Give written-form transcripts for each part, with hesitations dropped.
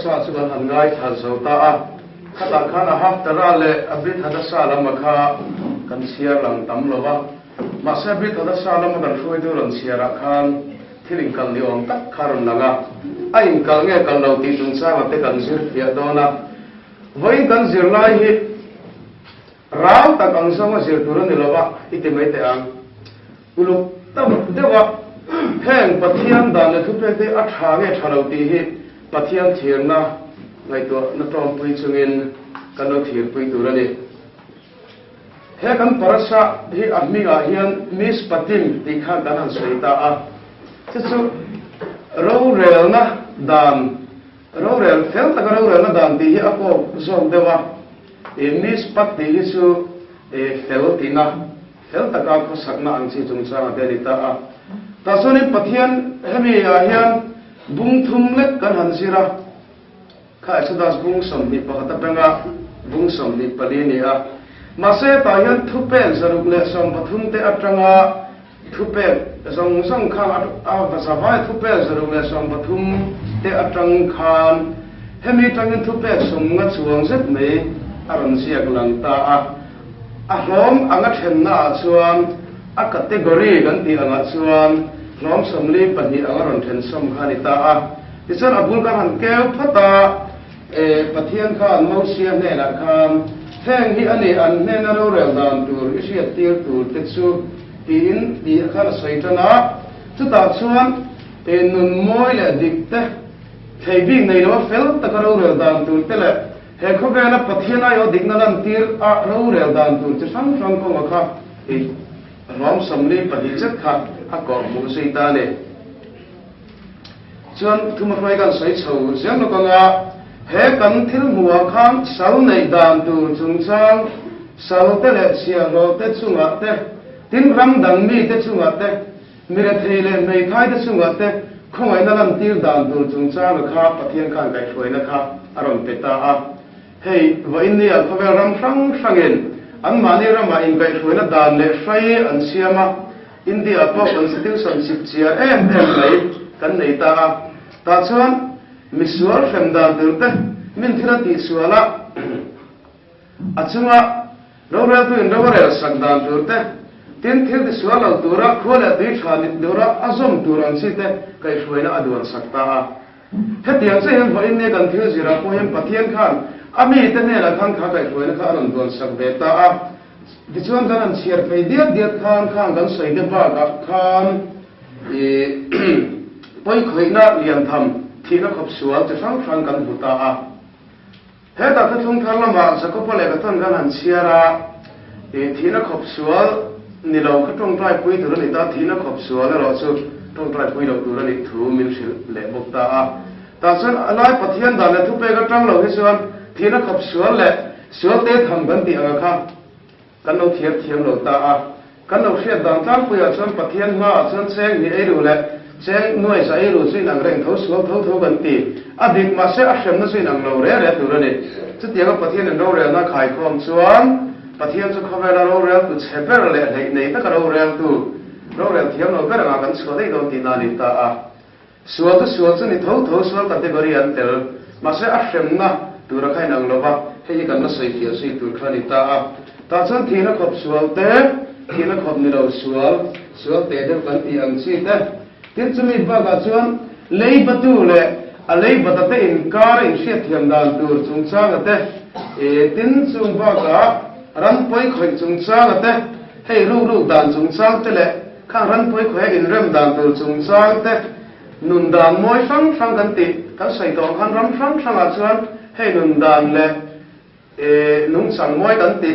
sa chu kan han ngai thal so ta a khata khana haftara le abrit hadasa lamakha kan siar lang tam lova ma se abrit hadasa lam kan hroi du ran siara khan thiling kal ni ong tak kharon langa ain kal nge kal lo ti chung sa te kan sir fia dona voi kan zir lai hi raw ta kang so ma sir turan ni lova ite mai te ang ulu tam dewa heng pathian dan le thupe te a tha nge thalo ti hi pathian thirna ngai to na tom pui chungin kan lo thir pui turani he kan parasa hi ahminga hian mis patim ti kha kan an soita a chu ro rel na dan ro rel fel ta ro rel na dan ti hi ako zom dewa mis pati hi chu fel tina fel ta ka ko sakna ang chi chung sa de ta a ta soni pathian hemi a hian bung thum le kan han sira kha sadas bung som ni pa ta panga bung som ni pali ni a mase ta hian thupen saruk le som pathum te atanga thupen song song kha a sa vai thupen saruk le som pathum te atang khan hemi tangin thupen som nga chuang zet me aron siak lang ta a hlom anga thenna chuan a category kan ti anga chuan hlom somli pani anga ron then som khani ta a tisan abul kan han keu phata pathian khan mo sia ne la khan theng hi ani an ne na ro rel dan tur isia tir tur te chu in di khan saitana chu ta chuan nun moi le dikte theibi nei lo fel ta ka ro rel dan tur te le he kho be na pathian ayo dikna lan tir a ro rel dan tur chu sang sang ko ma kha hlom somli pani chet kha a ko mu sei ta le chuan thuma roi kan sai chho siang no ka nga he kan thil muwa kham sal nei dan tur chung chang sal te le sia ro te chunga te tin ram dang mi te chunga te mire theile nei thai te chunga te khongai na lam tir dan tur chung chang kha pathian khan kai hroi na kha aron pe ta a hei wa india khawe ram sang sangin an mani rama in kai hroi na dan le hrai an siama india po constitution sip chia em mai kan nei ta a ta chuan misual femdan turte min thira ti suala achunga rawra tu in rawra sakdan turte tin thir ti suala tura khola ti thani dora azom turan site kai hruina aduan sakta a hetiang se hem voin ne kan thil zira po hem pathian khan ami te ne la khan kha kai hruina kha aron don sak ve ta a ti chuan kan an chiar phei diat diat khan kan sai de ba ka khan poi khoina lian tham thina khop sual te sang sang kan buta a he ta thung thar lama sako pole ka ton kan an chiara thina khop sual ni lo ka tong trai pui tur ni ta thina khop sual ro chu tong trai pui lo tur ni thu min sil le bok ta a ta san alai pathian da le thu pe ka tang lo hi suan thina khop sual le sual te tham kan ti anga kha kan lo thiam thiam lo ta a kan lo hriat dan tlang pui a chuan pathian ma chuan cheng ni ei ru le cheng noi sai ru sin ang reng tho sual tho kan ti adik ma se a hrem na sin ang lo re re tur ni chu tianga pathian an ro re na khai khom chuan pathian chu khavela ro re tu cheper le nei ta ka ro re tu ro re thiam lo ber ma kan chho dei do ti na ni ta a sual chu ni tho sual category an tel ma se a hrem na tur khai nang lo ba hei kan na sai thia sei tur khani ta a ta chuan thina khop sual te thina khop ni lo sual te de kan ti ang chi te tin chumi ba ga chuan lei batu le a lei bata te in kar in hriat thiam dan tur chung chang ate tin chung ba ga ran poi khoi chung chang ate hei ru dan chung chang te le khang ran poi khoi in rem dan tur chung chang te nun dan moi sang kan ti kan sai tong khan ram sang a chuan hei nun dan le nung sang moi kan ti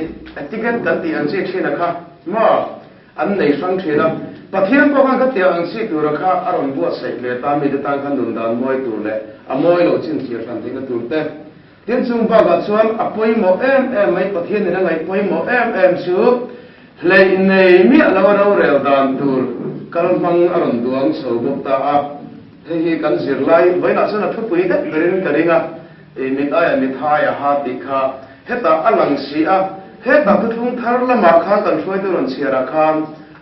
ticket kan ti an chi thina kha ma an nei sang thina pathian ko kan ka tia ang si tur kha aron bu sai le ta mi de tang khan nun dan moi tur le a moi lo chin thir kan ti ka tur te tin chung ba ga chuan a poi mo em mai pathian ni na ngai poi mo em chu le nei mi ala ro rel dan tur kal mang aron duang so bok ta a hei kan zir lai voina chana thu pui de berin karinga mi aya mi thaya ha ti kha heta alang si a heta thung thar lama kha kan hroi tu ron chiara khan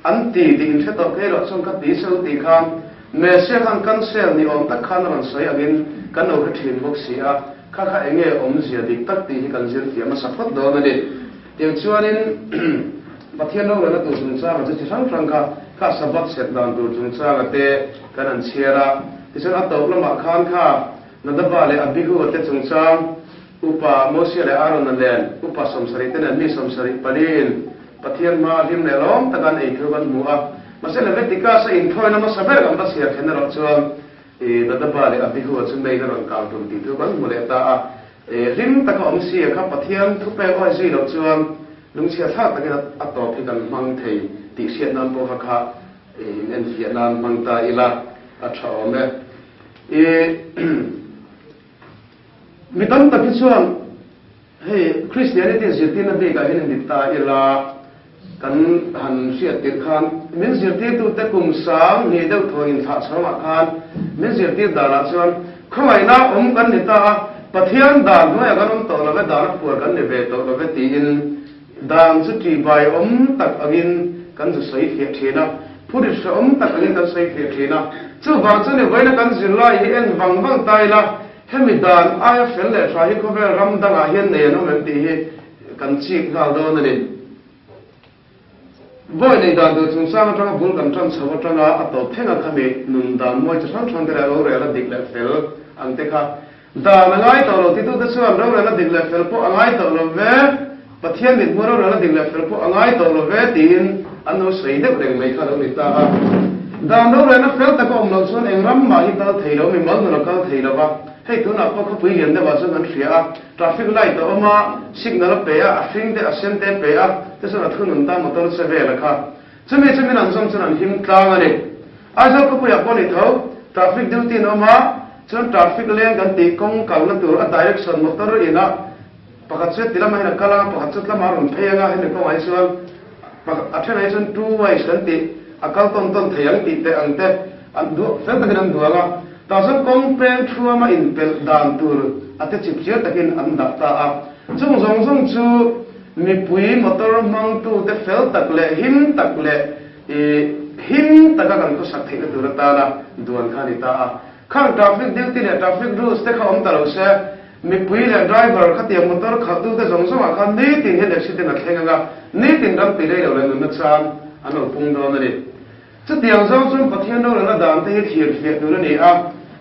an ti ding the to ke ro chong ka ti so ti khan me se han kan sel ni om ta khan ron soi agin kan no khathin bok sia kha kha enge om zia dik tak ti hi kan zir tiam sapot do na ni tiang chuanin pathian no la tu chung cha ma chi sang sang kha sabat set dan tu chung cha ate kan an chiara tisan atop lama khan kha nadaba le abihu ate chung chang upa mosia le aron na len upa somsari ten mi somsari palin pathian ma lim le lom takan ei thuban muwa masela vetika sa in thoina ma saber gam ta sia khen ro chuan nadaba le abihu chu nei na ron kal tum ti thuban mu le ta rim taka om sia kha pathian thupe oi ji ro chuan lung sia tha takin atop hi kan mang thei ti sia nan po kha en sia nan mang ta ila a thawme mi tam ta chuan hey Christianity zirtina be ga hin ditta ila kan han sia tir khan min zirti tu te kum sang ni deuh thoin tha sarma khan min zirti dala chuan khawai na kan ni ta pathian dan no ya ganom to la da na pur kan ne be to la be ti in dan chu ti bai tak agin kan chu sai thia thina phuri sa tak agin kan sai thia thina chu ba chu ne vai na kan zilai hi en wang tai la hemidan aya fel le tha hi ko be ram dang a hian ne no men ti hi kan chi gal do na ni boy nei dan do chung sang tang bul kan tang chawa tang a to thenga khami nun dan moi chu sang thang dera ro re la dik le fel ang te kha da na ngai to lo ti tu te chuan ro la dik le fel po angai to lo ve pathian mit mo ro la dik le fel po angai to lo ve tin anu sei de reng mai kha lo ni ta da no re na fel ta ko om lo chuan eng ram ma hi ta thei lo mi mal no ka thei lo ba hei tu na po kha pui hian de ba chuan an hria traffic light to ma signal pe a hring de a sen te pe a te so na thunun ta motor se ve la kha chumi nan som chuan an him tlang ani a zo ko puya ko ni tho traffic duty no ma chuan traffic lane kan ti kong kal na tur a direction motor ina pakhat se tilama hina kala pakhat se tlama ron pheyanga hina ko ai chuan a thena chuan two ways kan ti akal ton theyang ti te ang te an du fel ta kan duanga ta san kong pen thua ma in pel dan tur ate chip chiar takin an dak ta a chung zong chu mi pui motor mang tu te fel tak le him tak le him taka kan ko sak thei tur ta la duan khani ta a khang traffic duty le traffic rules te kha om ta lo se mi pui le driver khati motor khatu te zong a khan ni tin he accident a thlenga ni tin ram pi le lo le na chan ano pung do na ni chu tiang zong chu pathian no la dan te hi thir fe tu ni a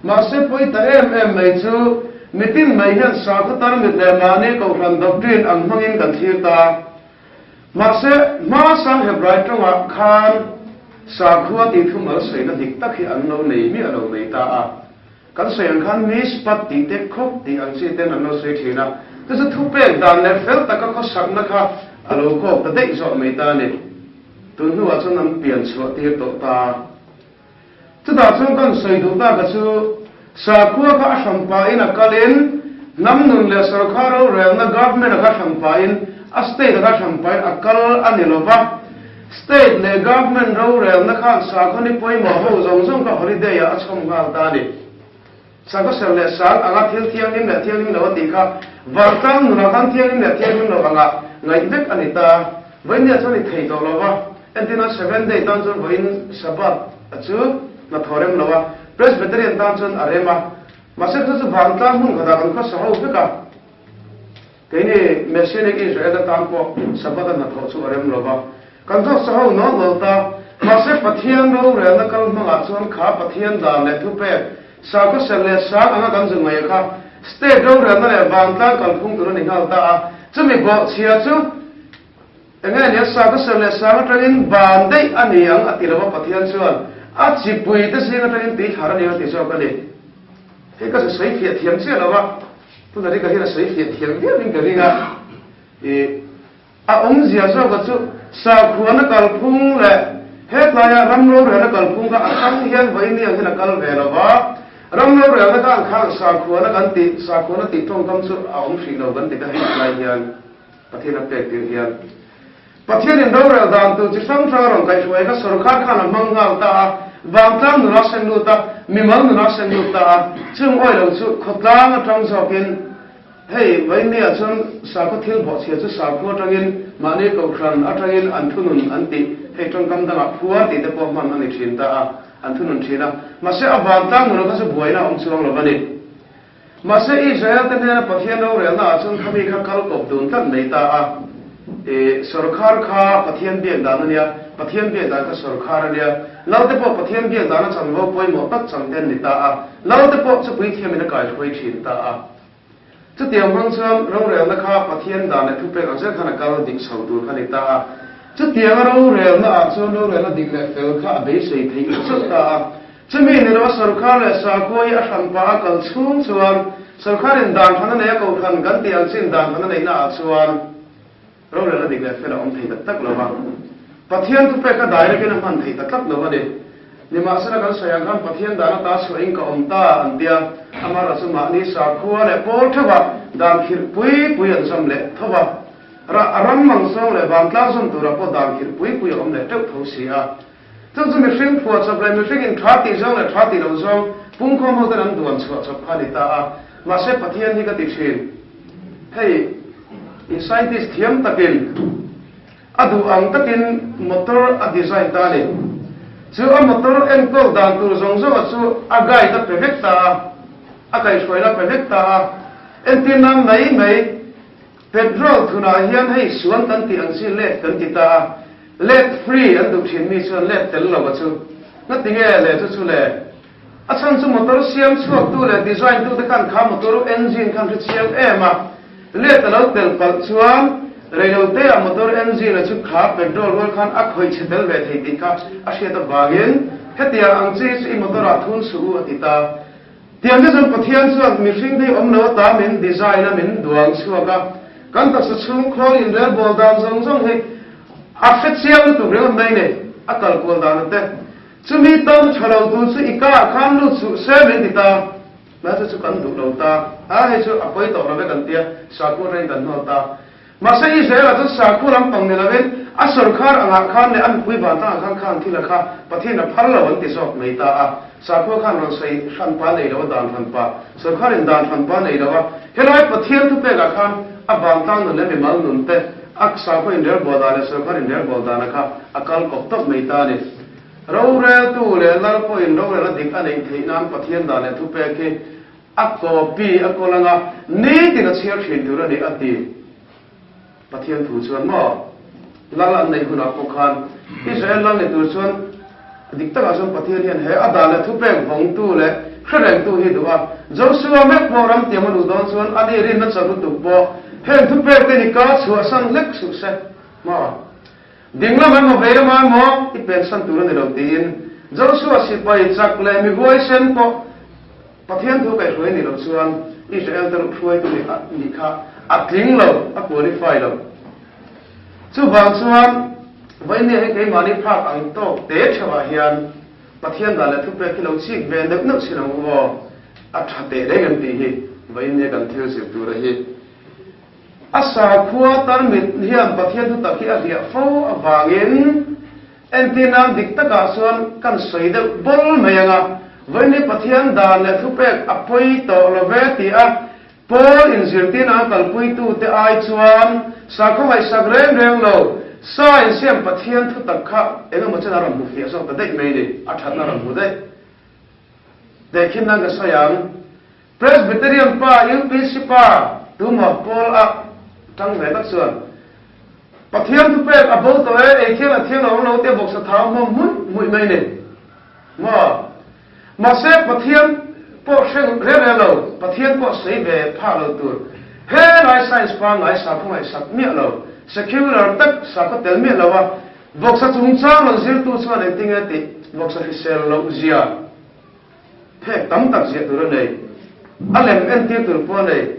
ma se poi ta mai chu mitin mai hian sa kha tar mi le mane ko ran doctrine ang mangin kan thir ta ma se ma sang he bright ronga khan sa khuwa ti thu ma sei na dik tak hi an lo nei mi alo nei ta a kan sei an khan mi spat ti te khop ti ang chi te an lo sei thina te chu thu pe dan le fel ta ka ko sak na kha alo ko ta dei zo mai ta ni tu nu wa chon an pian chho ti to ta chu da chung kan sei du ta ka chu sa khuwa kha sampa in a kalin nam nun le sarkar ro re na government kha sampa in a state kha sampa in akal anilova state le government ro re na kha sa khani poi ma ho zong ka holiday a chom ga ta ni sa ko sel le sa anga thiang nim lo ti kha wartang nu na kan thiang nim lo anga ngai bek anita when ya choni thei to lo ba entina 7 day tan chon voin sabat achu na thorem lo ba presbyterian tan chon arema masek chu bangta mun khada kan kha saho beka keini messianic israel tan ko sabat na tho chu arem lo ba kan tho saho no lo ta masek pathian ro re na kal ma chon kha pathian da le thu pe sa ko sele sa anga kan jung mai kha state ro re na le bangta kal phung tu ni hal ta chumi go chia chu enga ne sa ko sele sa ma tangin bandai ani ang atirawa pathian chuan a chi pui te singa tangin ti thara ni ti so ka ni he ka sai fiat thiam che lawa tu na ri ka hira sai fiat thiam dia ning ka ringa a ong zia so ka chu sa khuana kal phung le he tlaya ram ro re na kal phung ka akang hian vai ni ang na kal ve lawa ram ro re na ka khang sa khuana kan ti sa khuana ti thong kam chu a ong si lo kan ti ka hi lai hian pathina pe ti hian pathian in ro re dan tu chi sang sang rong kai suai ka sarkar khana mangal ta bangtang nu na sen lu ta mimal nu na sen lu ta chung oi lo chu khotlang atang zokin hei vai ni a chun sa ko thil bo che chu sa ko tangin mane ko kran atangin anthunun anti hei tong kam da phuwa ti te po man ani thin ta anthunun thina ma se a bangtang nu ka chu boina ong chuang lo bani mà sẽ Israel tên là bắt hiện đâu rồi na chúng kami khắc khal cột đồn tất này ta sarkar kha bắt hiện biển đàn này bắt hiện biển đàn cái sarkar này lâu tới bộ bắt hiện biển đàn nó chẳng vô quay một tất chẳng tên này ta lâu tới bộ sẽ quay thêm mình cái quay chuyện ta chút tiền mang xuống rồi na kha bắt hiện đàn này thu về cái sẽ khăn cái định sầu tu khăn này ta chút tiền rồi na xuống rồi na định lại phải khá bế sĩ thì chút ta chứ mình nó sarkar là sao coi ở thành phố cần xuống xuống sarkar in đàn thằng này cầu thằng gắn tiền xin đàn thằng này na xuống rồi là định lại phải là ông thầy tất là vâng bắt hiện tu pe cái đại cái nó man thầy tất là vâng đấy nhưng mà sau đó saya kan bắt hiện đàn ta số anh có ông ta anh dia amara số mà ni sarkar là bố thưa bà đàn khir pui anh xong lệ thưa bà ram mang xong lệ vàng lao xong tu ra bố đàn khir pui ông lệ trâu thấu xì chúng ta mình sinh phật sắp lại mình sinh in thoát đi xong là thoát đi đâu xong bung không hậu tân đuổi sửa sắp khai ta mà sẽ phát hiện như cái tình hình hey scientist thiam takin adu ang takin motor design ta ne chu motor encode dan tu zong zong chu agai ta perfect ta agai shoi la perfect ta entinam mai petrol thuna hian hei suan tan ti ang si le tan ti ta let free and do chin mi chuan let tel lo chu na tinge le chu le a chan chu motor siam chuak tu le design tu te kan kha motor engine kan chu chiang ema let alo tel pal chuan reilo te a motor engine chu kha petrol wal khan a khoi chetel ve thei ti ka a she ta bagin hetia ang chi i motor a thun su atita tiang ne jong pathian chuan mi hring dei om no ta min design a min duang chuaka kan ta sa chung khol in rel bol dam zong zong he afet siam tu rel mai ne akal bol dan te chumi tam chalo tu su ika khan lu su se min ti ta ma chu kan du lo ta a he chu apoi to ra kan tia sa ko rai kan no ta ma se i se la chu sa ko lam pang ne la ven a sarkar anga khan ne an pui ba ta khan thila kha pathin a phal lo ti sok mai ta a sa ko khan ro sei khan pa nei lo dan khan pa sarkar in dan khan pa nei lo wa helai pathian tu pe ga khan a bang tang no le me mal nun te ak sa ko in der bo da le sarkar in der bo da na kha akal ko tok mai ta ne rau re tu le lal po in rau le dik anei thei nan pathian da le thu pe ke akko pi akolanga ni ti na chiar thin tu ra ni ati pathian thu chuan mo lal an nei huna ko khan Israel lang ne tu chuan dik ta ga pathian hian he ada le thu pe vong tu le khreng tu hi du a Joshua me program ti amanu don chuan ani rin na charu tu bo hen thu pe te ni ka chu sang lek su se ma dingla man mo veira man mo I pensan tu ne ro tin Joshua si pai chak le mi voice po pathian thu kai hloi ni lo chuan Israel ter hloi tu ni kha atling lo a qualify lo chu bang chuan vai ne he kai mani phak ang to te chawa hian pathian da le thu pe ki lo chi ve nek nak si lo wo a tha te le gan ti hi vai ne kan thil si tu ra hi asa khua tar mit hian pathian thu ta ki a ria fo awangin entinam dik ta ka chuan kan soi de bol mayanga vai ne pathian da le thu pe apoi to lo ve ti a Paul in zirtina kalpui tu te ai chuan sa ko mai sagrem reng lo sa in siam pathian thu takha enga mo chana ram bu fi so ta dei mei ni a that na ram bu dei de khin na ga sayang presbyterian pa UPC pa tu mo Paul a tang ve tak chuan pathian thu pe a bol to e khin a thiang lo te bok sa tha mo mui mei ni ma se pathian po sheng re lo pathian po sei ve pha lo tu he lai science pa ngai sa ko mai sak mi lo secular tak sa ko tel mi lo wa bok sa chung chang lo zir tu chuan e ting ati bok sa fisel lo zia phe tam tak zia tu nei alem en ti tu po nei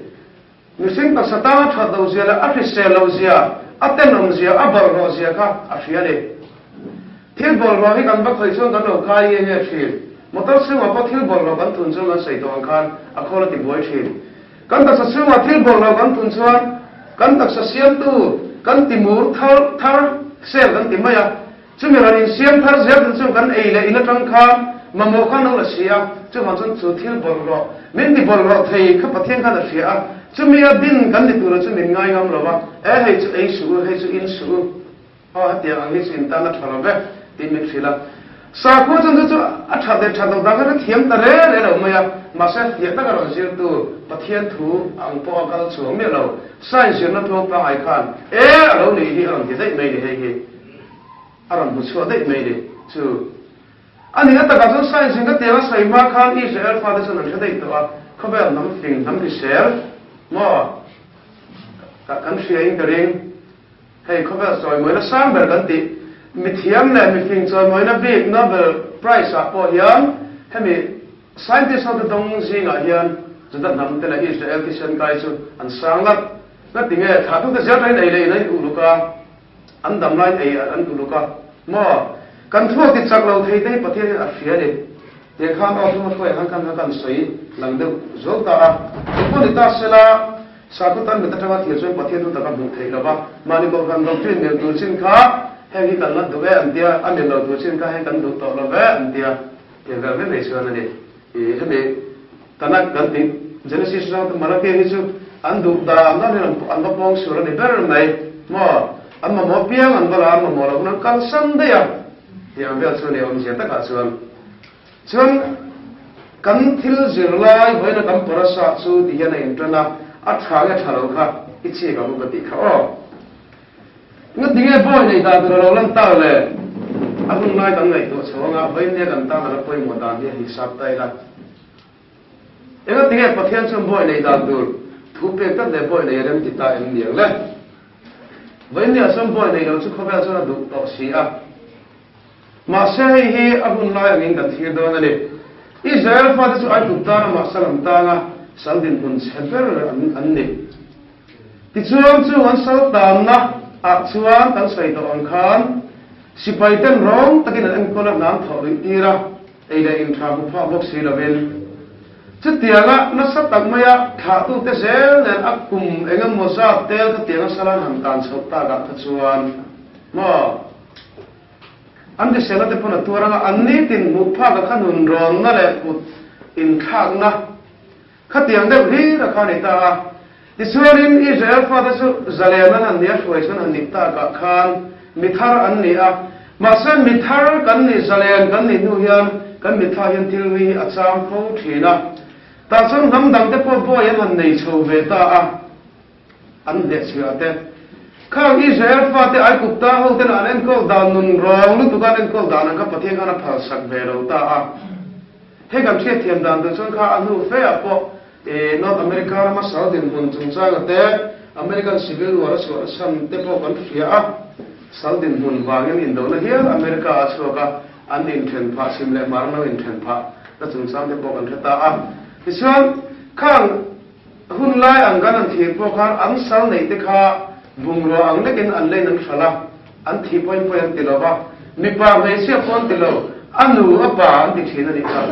mi sing tak sa ta tha do zia la a fisel lo zia aten rom zia a bor ro zia kha a fia le thil bol ro hi kan ba khoi chuan kan lo kai ye he thil motor se wa pathil bol lo kan thun chuan sei to khan a khola ti boy thil kan ta sa se wa thil bol lo kan thun chuan kan ta sa siam tu kan ti mur thar sel kan ti maya chumi ran siam thar zel kan chu kan ei le ina tang kha mamo khan lo sia chu han chun chu thil bol ro min ti bol ro thei kha pathian khan a sia chumi a din kan ti tu ro chu min ngai ngam lo wa hei chu ei su hei chu in su a ti ang ni sin ta na thalo ve ti mi thila sa ko chun chu a tha de tha do da ga thiam ta re le lo maya ma sa thiam ta ga ro sir tu pathian thu ang po kal chuang me lo sai sin na thong pa ai khan lo ni hi ang ti dai mai ni he aram bu chu dai mai ni chu ani na ta ga chu sai sin ga te wa sai ma khan Israel fa da sun dai to a khabar nam thing nam ki share mo kan share in ring hey khabar soi moi na sam ber kan ti mi thiam le mi thing choi moi na big Nobel Prize a po hiam hemi scientist of the dong jing a hiam chuta nam te la Israel ki san kai chu an sang lat na tinge tha tu ta zer rai nei le nei uluka an dam lai ei an uluka mo kan thu ti chak lo thei dei pathian a fia ni te kham a thu khoi han kan soi lang de zo ta a ko ni ta sela sa tu tan ta ta thi choi pathian tu ta ka bu thei la ba mani ko kan do tin ne tu chin kha he kan la do ve an dia an ne lo tu chin kha he kan do to lo ve an dia te ga ve nei chuan ani he me tanak kan tin Genesis ra ta mara ke ni chu an du da na ne an ba pong sur ni ber mai mo an ma mo piang an ba la an ma mo lo na kan san de ya yang be chu ne om je ta ka chuan kan thil zir lai hoi na kan parasa chu ti ya na intrana a tha ga thalo kha ichi ga bu ti kha o nga dinge boy nei da ro lan ta le a hun nai kan ngai to chonga hoi ne kan ta na poi mo da ni hisab tai la ega dinge pathian chum boy nei da dur thu pe kan le boy nei rem ti ta em niang le hoi ne sam boy nei lo chu khoba chu na du to si a ma se hi a hun nai ang kan thir do na le Israel fa chu ai tu ta ma salam ta nga saldin hun seber an ne ti chuan chu an sal tam na a chuan kan sai to ang khan sipai ten rong takin an ko na nam tho ri tira ei da in tha bu pha bok si la vel chu tianga na sa tak maya tha tu te sel nen akum engam mo sa tel ka tianga salan han kan chhop ta ga tha chuan mo an de sela te pona turanga anni tin mu pha ka khanun ron na le put in khak na khatiang de ri ra khani ta ti surin Israel fa da su zalena an nia shoi sun an nikta ka khan mithar an ni a ma san mithar kan ni zalen kan ni nu hian kan mitha hian til mi a cham pho thina ta chung nam dang te po bo yan an nei chho ve ta a an de chua te khang Israel fa te ai kupta ho te na nen ko dan nun rong lu tu kan en ko dan ka pathian kana phal sak ve ro ta a he gam che thiam dan tu chung kha anu fe a po North America ma Southern hun chung cha te American Civil War so san te po kan fia a Southern hun wangin in do na hian America a choka an in then pha sim le mar no in then pha ta chung sam te po kan ta a tichuan khang hun lai ang kan an thi po khan ang sal nei te kha bungro ang lekin an le nan thala an thi point point ti lo ba mi pa mai se pon ti lo anu apa an ti thina ni kha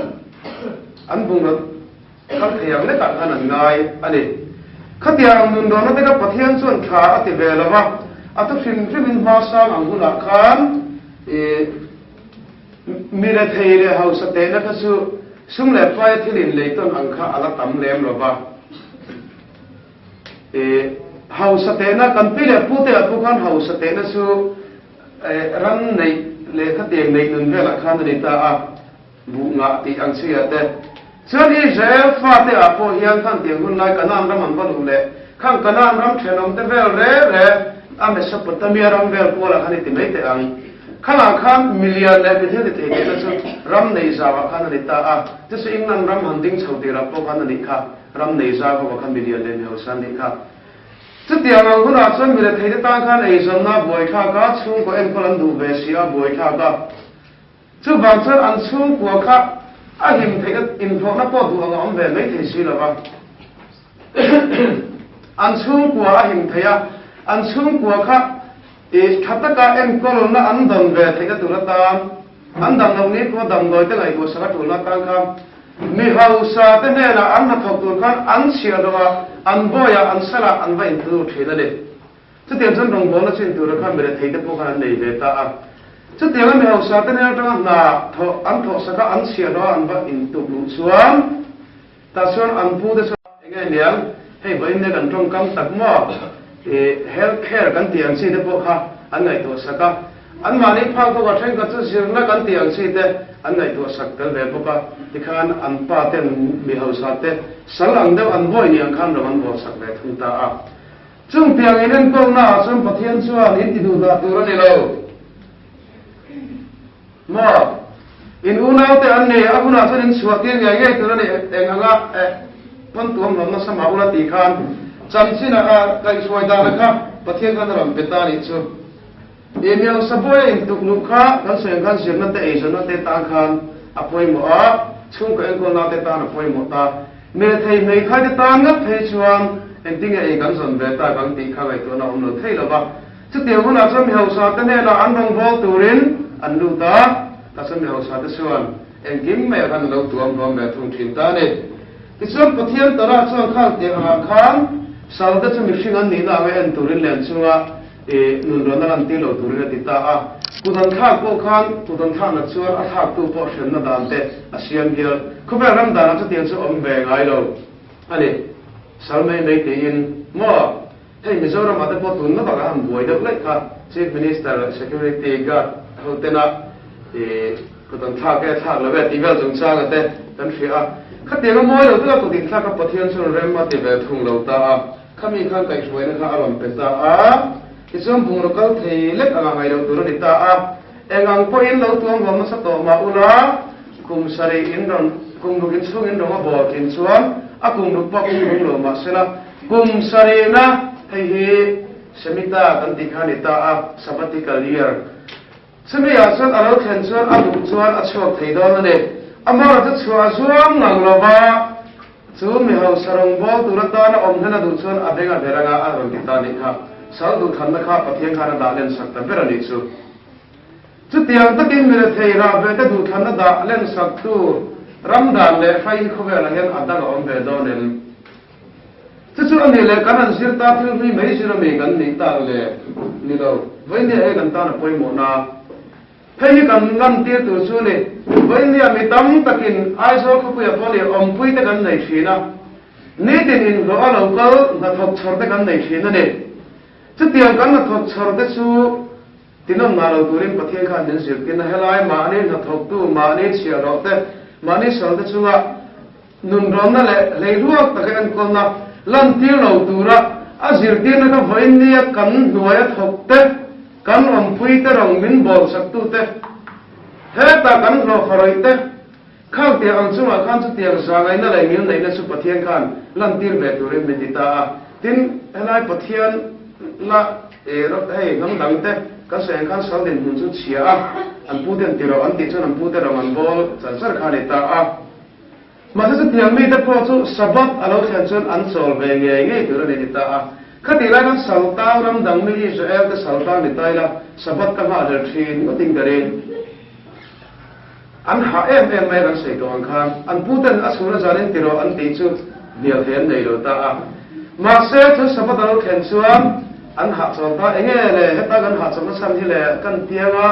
an bungro khal thayang le ka an ngai ani khatiang mun do na te ka pathian chuan tha ati ve lo ba atu fin ma sang ang hula khan mi le thei le house te na ka su sum le pai thilin le ton ang kha ala tam lem lo ba house te na kan pi le pu te pu khan house te na su ran nei le kha te nei nun ve la khan ni ta a bu nga ti ang sia te chuan Israel fa te a po hian khan te hun lai kanan ram an ban le khang kanan ram thenom te vel re a Mesopotamia ram vel ko la khani ti mai te ang khana khan million le bi the te te chu ram nei zawa khan ni ta a te se ingnan ram handing chhoti ra po khan ni kha ram nei za ko khan million le ho san ni kha chu tiang ang huna chuan mi le thei ta khan ei zon na boi kha ka chung ko en ko lan du ve sia boi kha ka chu bang chuan an chung ko kha a him thei ka in pho na po du ang om ve mai thei si la ba an chung ko a him theia an chung ko kha khataka em ko na an don ve thei ka tu la ta an dam no ni ko dam doi te ngai ko sa tu la ta kha mi hausa te ne na an na thok tu khan an sia do an boya an sala an vai tu thina le chu tian chan rong bo na chin tu ra khan me thei te po khan nei ve ta a chu tiang mi hausa te ne ta na tho an tho sa ka an sia do an ba in tu lu chuan ta chuan an pu de ngai niang hei vai ne kan tong kam tak mo health care kan tiang si te po kha an ngai to sa ka an mani phang to ka theng ka chu sirna kan tiang chi te an ngai to sak tel ve popa tikhan an pa ten mi ho sa te salang deuh an boi ni ang khan ram an bo sak ve thung ta a chung piang inen ko na chum pathian chuan in ti du da tur ani lo mo in unau te an ne abuna chuan in suat tir ngai ngai tur ani enganga pon tuam lam na sama ula ti khan chamchina a kai suai da la kha pathian kan ram beta ni chu email saboi in tuk nu kha kan sen kan sir na te e na te ta khan apoi mo a chung ka ko na te ta na poi mo ta me thei mei kha te ta nga thei chuan ending e kan son ve ta kan ti kha vai to na um no thei lo ba chu te hu na cham hau sa te ne la an rong bol turin an lu ta ta cham hau sa te chuan engim me kan lo tuam rom me thung thin ta ne ti chuan pathian tara chuan khang te a khan sal da chu mi hring an ni na ve en turin len chunga nun ron an ti lo turin ti ta a kudan thak ko khan kudan thak na chuan a thak tu po shen na dan te a siam hial khuba ram da na chu tiang chu om ve ngai lo ani salmei nei te in mo hei mizoram ate po tun na baga am buai deuh lai kha chief minister security guard hotena kudan thak e thak la ve ti vel jong chang ate kan hria kha te ga moi lo tu ko tin thak ka pathian chun rem ma te ve thung lo ta a khami khan kai suai na kha alam pe ta a isum bung ro kal thei lek anga ngai lo tu ni ta a engang po in lo tuam gom sa to ma ula kum sari in ron kum lu in chung in ro ma bo in chuan a kum lu pa kum lu lo ma sela kum sari na hei hi semita kan ti khani ta a sabbatical year semi ya chuan alo khen chuan a lu chuan a chok thei do na ne amara chu chua suam ngang lo ba chu mi ho sarong bo tu ra ta na om na du chuan a benga beranga a ron ti ta ni kha sal du khan na kha pathian kha na da len sak ta ber ni chu chu tiang ta kin mi le thei ra ve ta du khan na da len sak tu ramdan le fai khu ve la hen adang om ve do nen chu chu ani le kan an sir ta thil mi mai sir me kan ni ta le ni lo vai ne e kan ta na poi mo na hei kan ngam ti tu chu ni vai ne mi tam takin ai so khu pu ya po le om pui ta kan nei thina ni tin in lo alo kal na thok chhor ta kan nei thina ne chu tiang kan na thok chhor te chu tinom na lo turin pathian khan den sir tin helai ma ne na thok tu ma ne chia ro te ma ne sol te chunga nun ron na le ruak ta kan ko na lan ti lo tura a sir tin na ka voin ni kan nuaya thok te kan om pui te rong min bol sak tu te he ta kan lo kharoi te khang te ang chunga khan chu tiang sa ngai na lai mil nei na su pathian khan lan tir be turin medita tin helai pathian la ro hei ngam dang te ka sen khan sal den hun chu chia an pu den tiro an ti chon an pu te ram an bol chan sar kha ni ta a ma chu tiang mi te po chu sabat alo khan chon an chol ve nge nge tur ni ta a khati la kan sal ta ram dang mi Israel te sal ta ni tai la sabat ka ma der thin ko ting kare an ha em mai ran sei to an khan an pu ten asura jarin tiro an ti chu nial hen nei lo ta a ma se chu sabat alo khan chuan an ha chon ta enge le heta kan ha chon sam hi le kan tianga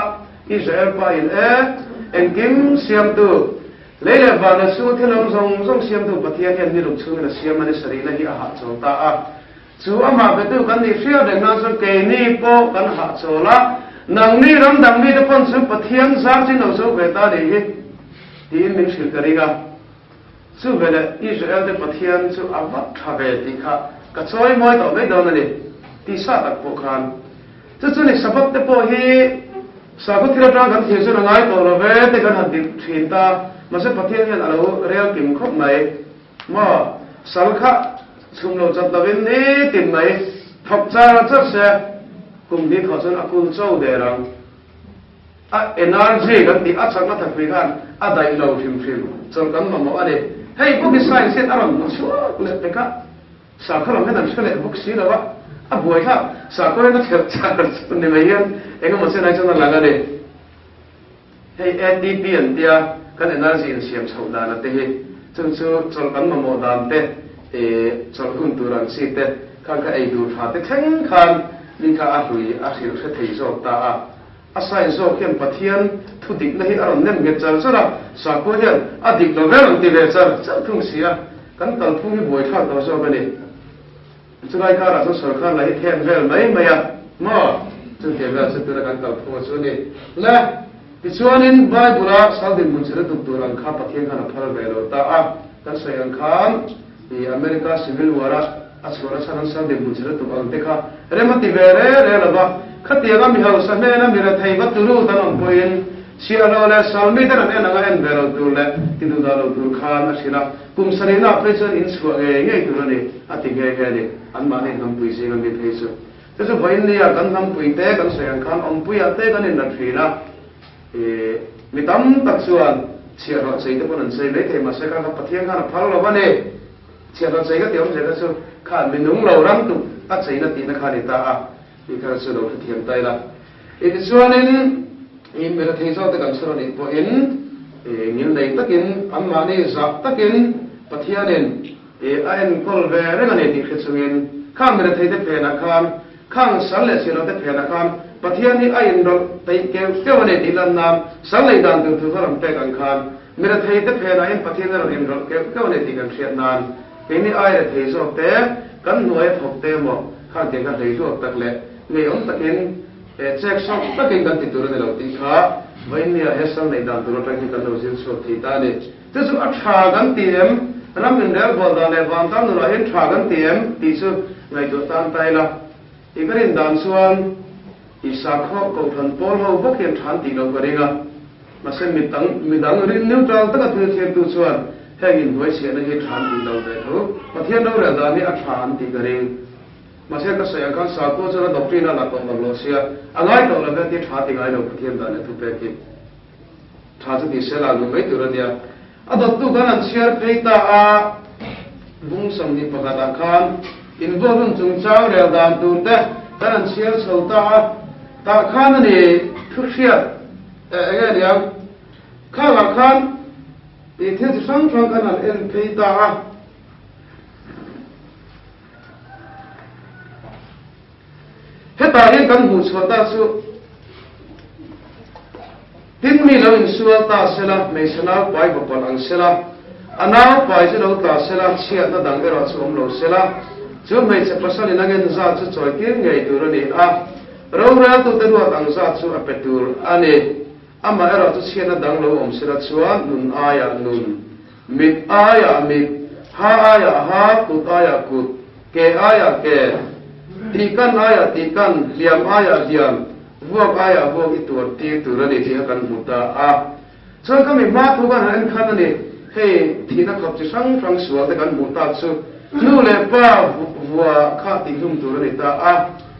Israel pa in engkim siam tu leile ba na su thelom zong siam tu pathian hian ni ruk chung na siam ani sari na hi a ha chon ta a chu ama be tu kan ni sia de na so ke ni po kan ha chola nang ni ram dang mi de pon su pathian zam chin no so ve ta ni hi ti min sil kariga su ve le Israel de pathian chu awa thabe ti kha ka choi moi to be do na ni ti sa tak po khan chu ni sabat te po hi sabat thira ta kan these na ngai to lo ve te kan han ti thin ta ma se pathian hian alo real kim khop mai ma salkha chung lo chat la ven ni tin mai thok cha cha se kum di tho chon akul chau de rang a energy kan ti a chang na thak pi khan a dai lo phim phim chol kan ma mo ane hei book science set aron no chu le pe ka sa khalam he dan shale book si la wa a buai kha sa ko na khel cha ni mai yan enga mo se na chon la ga de hei ndp an dia kan energy in siam chau da na te he chung chu chol kan ma mo dan te chol hun turan si te kan ka ei dur pha te theng khan ni ka a hui a hil se thei zo ta a sai zo kem pathian thu dik na hi aron nem ge chal chara sa ko hian a dik lo ver ti ve char chal thung sia kan tal phu hi boi tha to zo ba ni churai ka ra so sarkar lai then vel mai maya mo chu te ga chu tura kan kal pho chu ni le ti chuanin bible saldin mun sera tuk turan kha pathian kana phal ve lo ta a kan sayang khan i america civil war a chora sanan saldin mun sera tuk ang te kha remati ve re la ba khatia ga mi hau sa me na mi ra thai ba turu tan on poin sialo le salmi tan an anga en ve lo tu le ti du da lo tu khan asina kum sarina pressure in swa nge tu ni ati ge ge ni an ma ne nam pui se ga mi phe su te so bain ni ya kan nam pui te kan sayang khan om pui a te kan in na thina mi tam tak chuan chia ro sei te pon an sei le te ma se ka pathian kha na phal lo ba ne chia ro sei ga te om se ka su khan mi nung lo ram tu a sei na ti na kha ni ta a mi ka su lo thiam tai la it is one in me ra thei zo te kan su ni po in ngil nei takin amma ne zak takin pathianen a en kol ve re ga ne ti khechungin kham me ra thei te pe na kham khang sal le se no te pe na kham pathian ni a in ro tai ke ne ti lan nam sal le dan tu thu ram pe kan kham me ra thei te pe na in pathian ro in ro ke ne ti kan thiat nan ke ni ai ra thei zo te kan nuai thok te mo khang te ka thei zo tak le nge on takin check shop takin kan ti tur ne lo ti kha vain ni a hesal nei dan tu ro tak kan lo zin so thi ta ni tu su a tha gan ti em ram in der bol da le wan tam no hin tha gan ti em ti su ngai tu tan tai la ikarin dan suan isa kho ko than pol ho bokin than ti lo garinga masen midang rin neutral ta ka tu the tu suan hengin hoi se na hi than ti lo de ho pathian lo ra da ni a than ti garing masen ka sayang kan sa ko chara doctrine la ko lo sia angai to la ti tha ti ngai lo pathian da ne tu pe ki tha chu ti se la lu mai tu ra dia adot tu kan an share peita a bung sam ni pagata khan in borun chung chau re dan tu te kan share so ta khan ni thusia ege dia khala khan e the sang sang kan an en peita a heta ri kan hu chota su tin mi lo in sual ta sela me sela pai ko pon ang sela ana pai se lo ta sela chia ta dang ge ro chom lo sela chu me che pasal ina gen za chu choi tir ngei tu ro ni a ro ra tu te ro ang za chu a petur ane ama ero chu chia ta dang lo om sela chuan nun aya nun mit aya mit ha aya ha kut aya kut ke aya ke tikan aya tikan liam aya liam vuak aya vuak i tur ti tur ani ti kan muta a chuan kami ma thu kan an khan ani hei thina khop chi sang sang sual te kan muta chu nu le pa vua kha ti thum tur ani ta a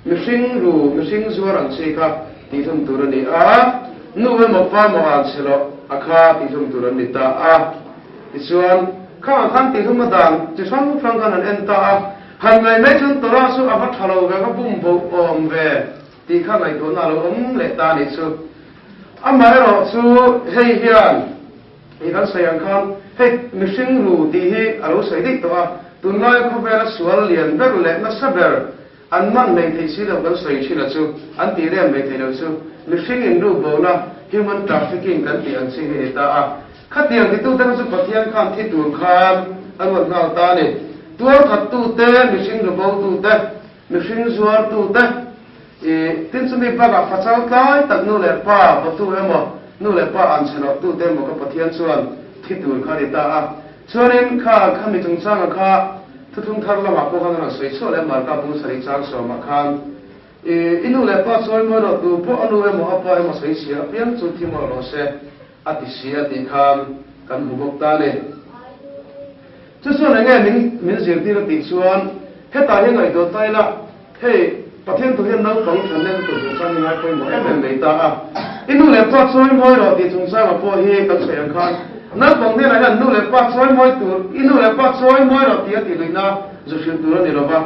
mishing zuar ang chi kha ti thum tur ani a nu we mo pa mo ang selo a kha ti thum tur ani ta a chuan kha khan ti thum dang chi sang sang kan an en ta a han mai me chun tora su a ba thalo ga ka bum bo om ve ti kha ngai to na lo om le ta ni chu amma ro chu hei hian i kan sayang khan hei mishing ru ti hi alo sai dik to a tunai kho bela sual lian ber le na saber an man nei thei si lo kan sai chi la chu an ti re mai thei lo chu mishing in ru bo na human trafficking kan ti an si he ta a khatiang ti tu ta chu pathian khan thi tur khan an wa na ta ni tuar khat tu te mishing ru bo tu te mishing zuar tu te tin sumi pa ka phachal tai tak nu le pa pa tu emo nu le pa an chano tu te mo ka pathian chuan thi tur kha ri ta a chuanin kha khami chung chang kha thuthung thar lama ko kan na sei chole mar ka bu sari chang so ma khan inu le pa choi mo ro tu po anu emo apa emo sei sia pian chu thi mo ro se ati sia ti kham kan bu bok ta ne chu chuan nge min zir ti ro ti chuan he ta he ngai do tai la hey pathian tu hian no pang than nen tu chung ngai poi mo em nei ta a inu le pa choi mo ro ti chung sa ma po hi kan se ang khan na pang ne la nu le pa choi mo tu inu le pa choi mo ro ti ti leina zu shin tu ro ni ro ba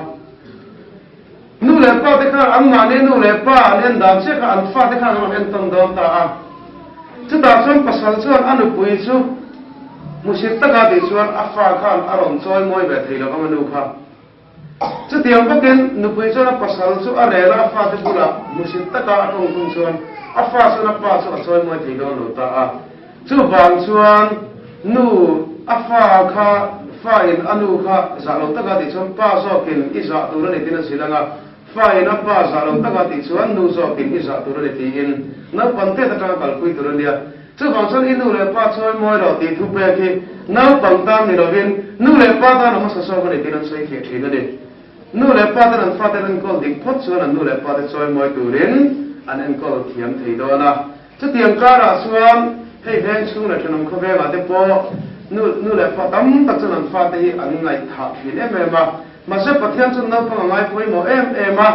nu le pa te kha ang ma ne nu le pa nen dam se kha an fa te kha ma en tong dom ta a chu ta chon pasal chuan anu pui chu musit ta ga ti chuan a fa khan aron choi mo be thei lo ka manu kha chu tiang baken nu pui chuan a pasal chu a re la fa te pula musit ta ka atong tung chuan a fa chuan a pa chu a choi mo thei lo no ta a chu bang chuan nu a fa kha fa in anu kha za lo ta ga ti chuan pa so kin i za tu ro ni tin silanga fai na pa za lo taka ti chuan nu zo tin i za tur le ti in na pan te ta kal pui tur lia chu bang chuan in nu le pa choi moi ro ti thu pe ki na pang tam ni ro vin nu le pa ta na ma sa so ko ni tin an sei ke thina ni nu le pa ta an fa ta an kol dik phot chuan nu le pa ta choi moi turin an en kol thiam thei do na chu tiang ka ra chuan hei veng chu le thanom kho ve ma te po nu le pa tam ta chuan an fa te hi an ngai tha hi le me ma se pathian chun na pa ngai poi mo em ma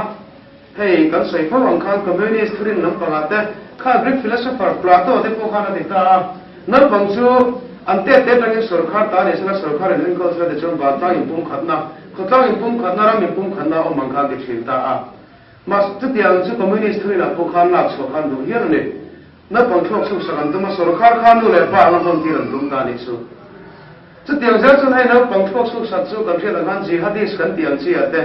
hei kan sei pho ang khan communist thrin nam pa te kha greek philosopher plato te po khana te ta na bang chu an te tang sarkar ta ne sala sarkar en ko sala de chon ba ta in pum khatna khotang in pum khatna ram in pum khatna o mang khan de thil ta ma tu tiang chu communist thrin na po khan na so khan du hian ne na bang thok su sakan tu ma sarkar khan du le pa ang hon ti ran dum ta ni chu chu tiang ja chun hai na bang thok su sat chu kan thela kan jihadis kan tiang chi ate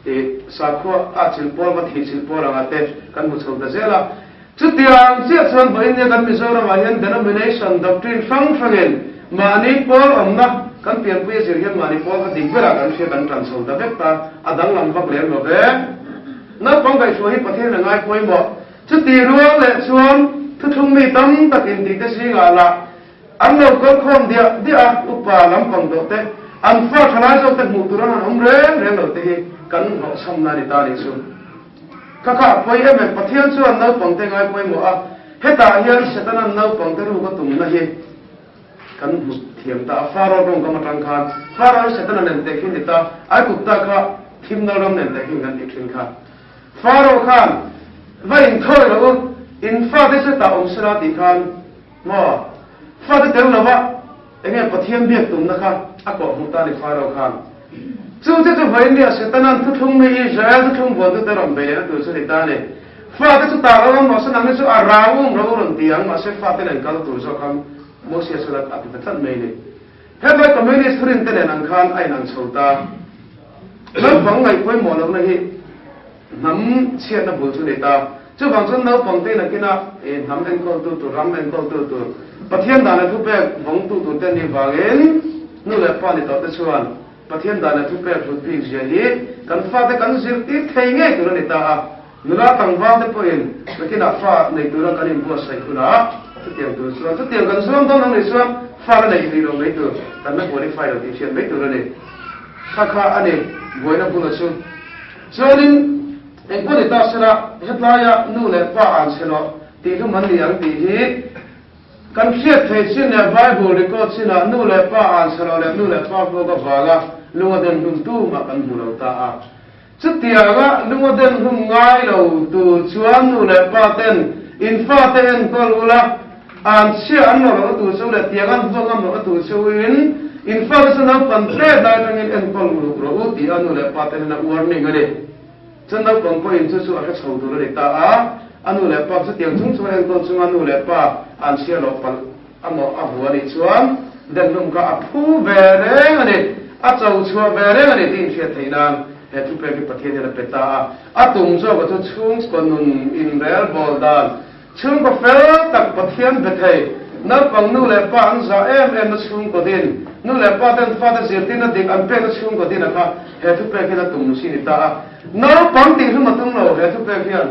e sa kho a chil por ma thi chil por ang ate kan mu chho da zela chu tiang chi chuan ba in kan mi zora ma hian denomination doctrine fang mani por omna kan pian pu sir hian mani por ka ding bera kan she kan tran so da bek ta adang lam bak ler lo be na pang kai so hi pathian ngai poi mo chu ti ruang le chuan thu thum mi tam takin ti te si ga la an lo ko khom dia upa lam pang do te an fa thana so te mu turan an umre re lo te hi kan ho sam na ri ta ri su kaka poi em pathian chuan no pang te ngai poi mo a heta hian setana no pang te ru ko tum na hi kan mu thiam ta faro rong ka matang khan faro setana nen te khin ta ai ku ta kha thim na ram nen te khin kan ti khin kha faro khan vai in thoi lo in fa de se ta om sra ti khan mo fa de tel na wa enge pathian biak tum na kha a ko mu ta ni faro khan chu vai ni setana thu thung me i ja thu thung bo de ram be na tu se ni ta ne fa de chu ta ram mo sa na me chu a rawung rawung tiang ma se fa te nen kal tu so khan Moses surat ati betan mene. Heba communist thrin tene nang khan ai nang chota. Lam bang ngai poi mo lo na hi nam chian na bul chu ne ta. Chu bang chun no pang te na kina e nam en ko tu ram en ko tu. Pathian da na thu pe bang tu te ni wagen nu le pa ni to te chuan. Pathian da na thu pe thu pi je hi kan fa te kan zir ti thei nge tu ni ta. Nula tang wa te po in. Kina fa nei tu ra kan in bo sai ku na. Tiang tu suam tu tiang kan suam tong nang ni suam far nei ri ro nei tu kan na qualify lo ti chen nei tu ne kha ane goina pula chu chonin en ko ni ta sera hetlaya nu le pa an chelo ti lu man liang ti hi kan khiat thei chin ne bible record china nu le pa an chelo le nu le pa ko ka baga lunga den dum tu ma kan bu lo ta a chu tiaga lunga den hum ngai lo tu chuan nu le pa ten in fa te en kol ula an sia an no tu so le tiagan zo ngam no tu so in fa so na pan tre da tang en kol mu ro ti an no le pa te na warning ade chen na pang po in chu a ka chho tu le ta a an no le pa so tiang chung so en kol chung an no le pa an sia lo pan amo a huwa ni chuan den num ka a phu ve re ade a chau chua ve re ade tin sia theinan he tu pe ki pathian le peta a tum zo ko chung kon nun in real bol dan chung ko fel tak pathian bethei na pang nu le pa an za em na chung ko din nu le pa ten fa da zir tin ding an pe na chung ko din kha he tu pe ki na tum si ni ta no pang ti hu ma tum lo he tu pe kian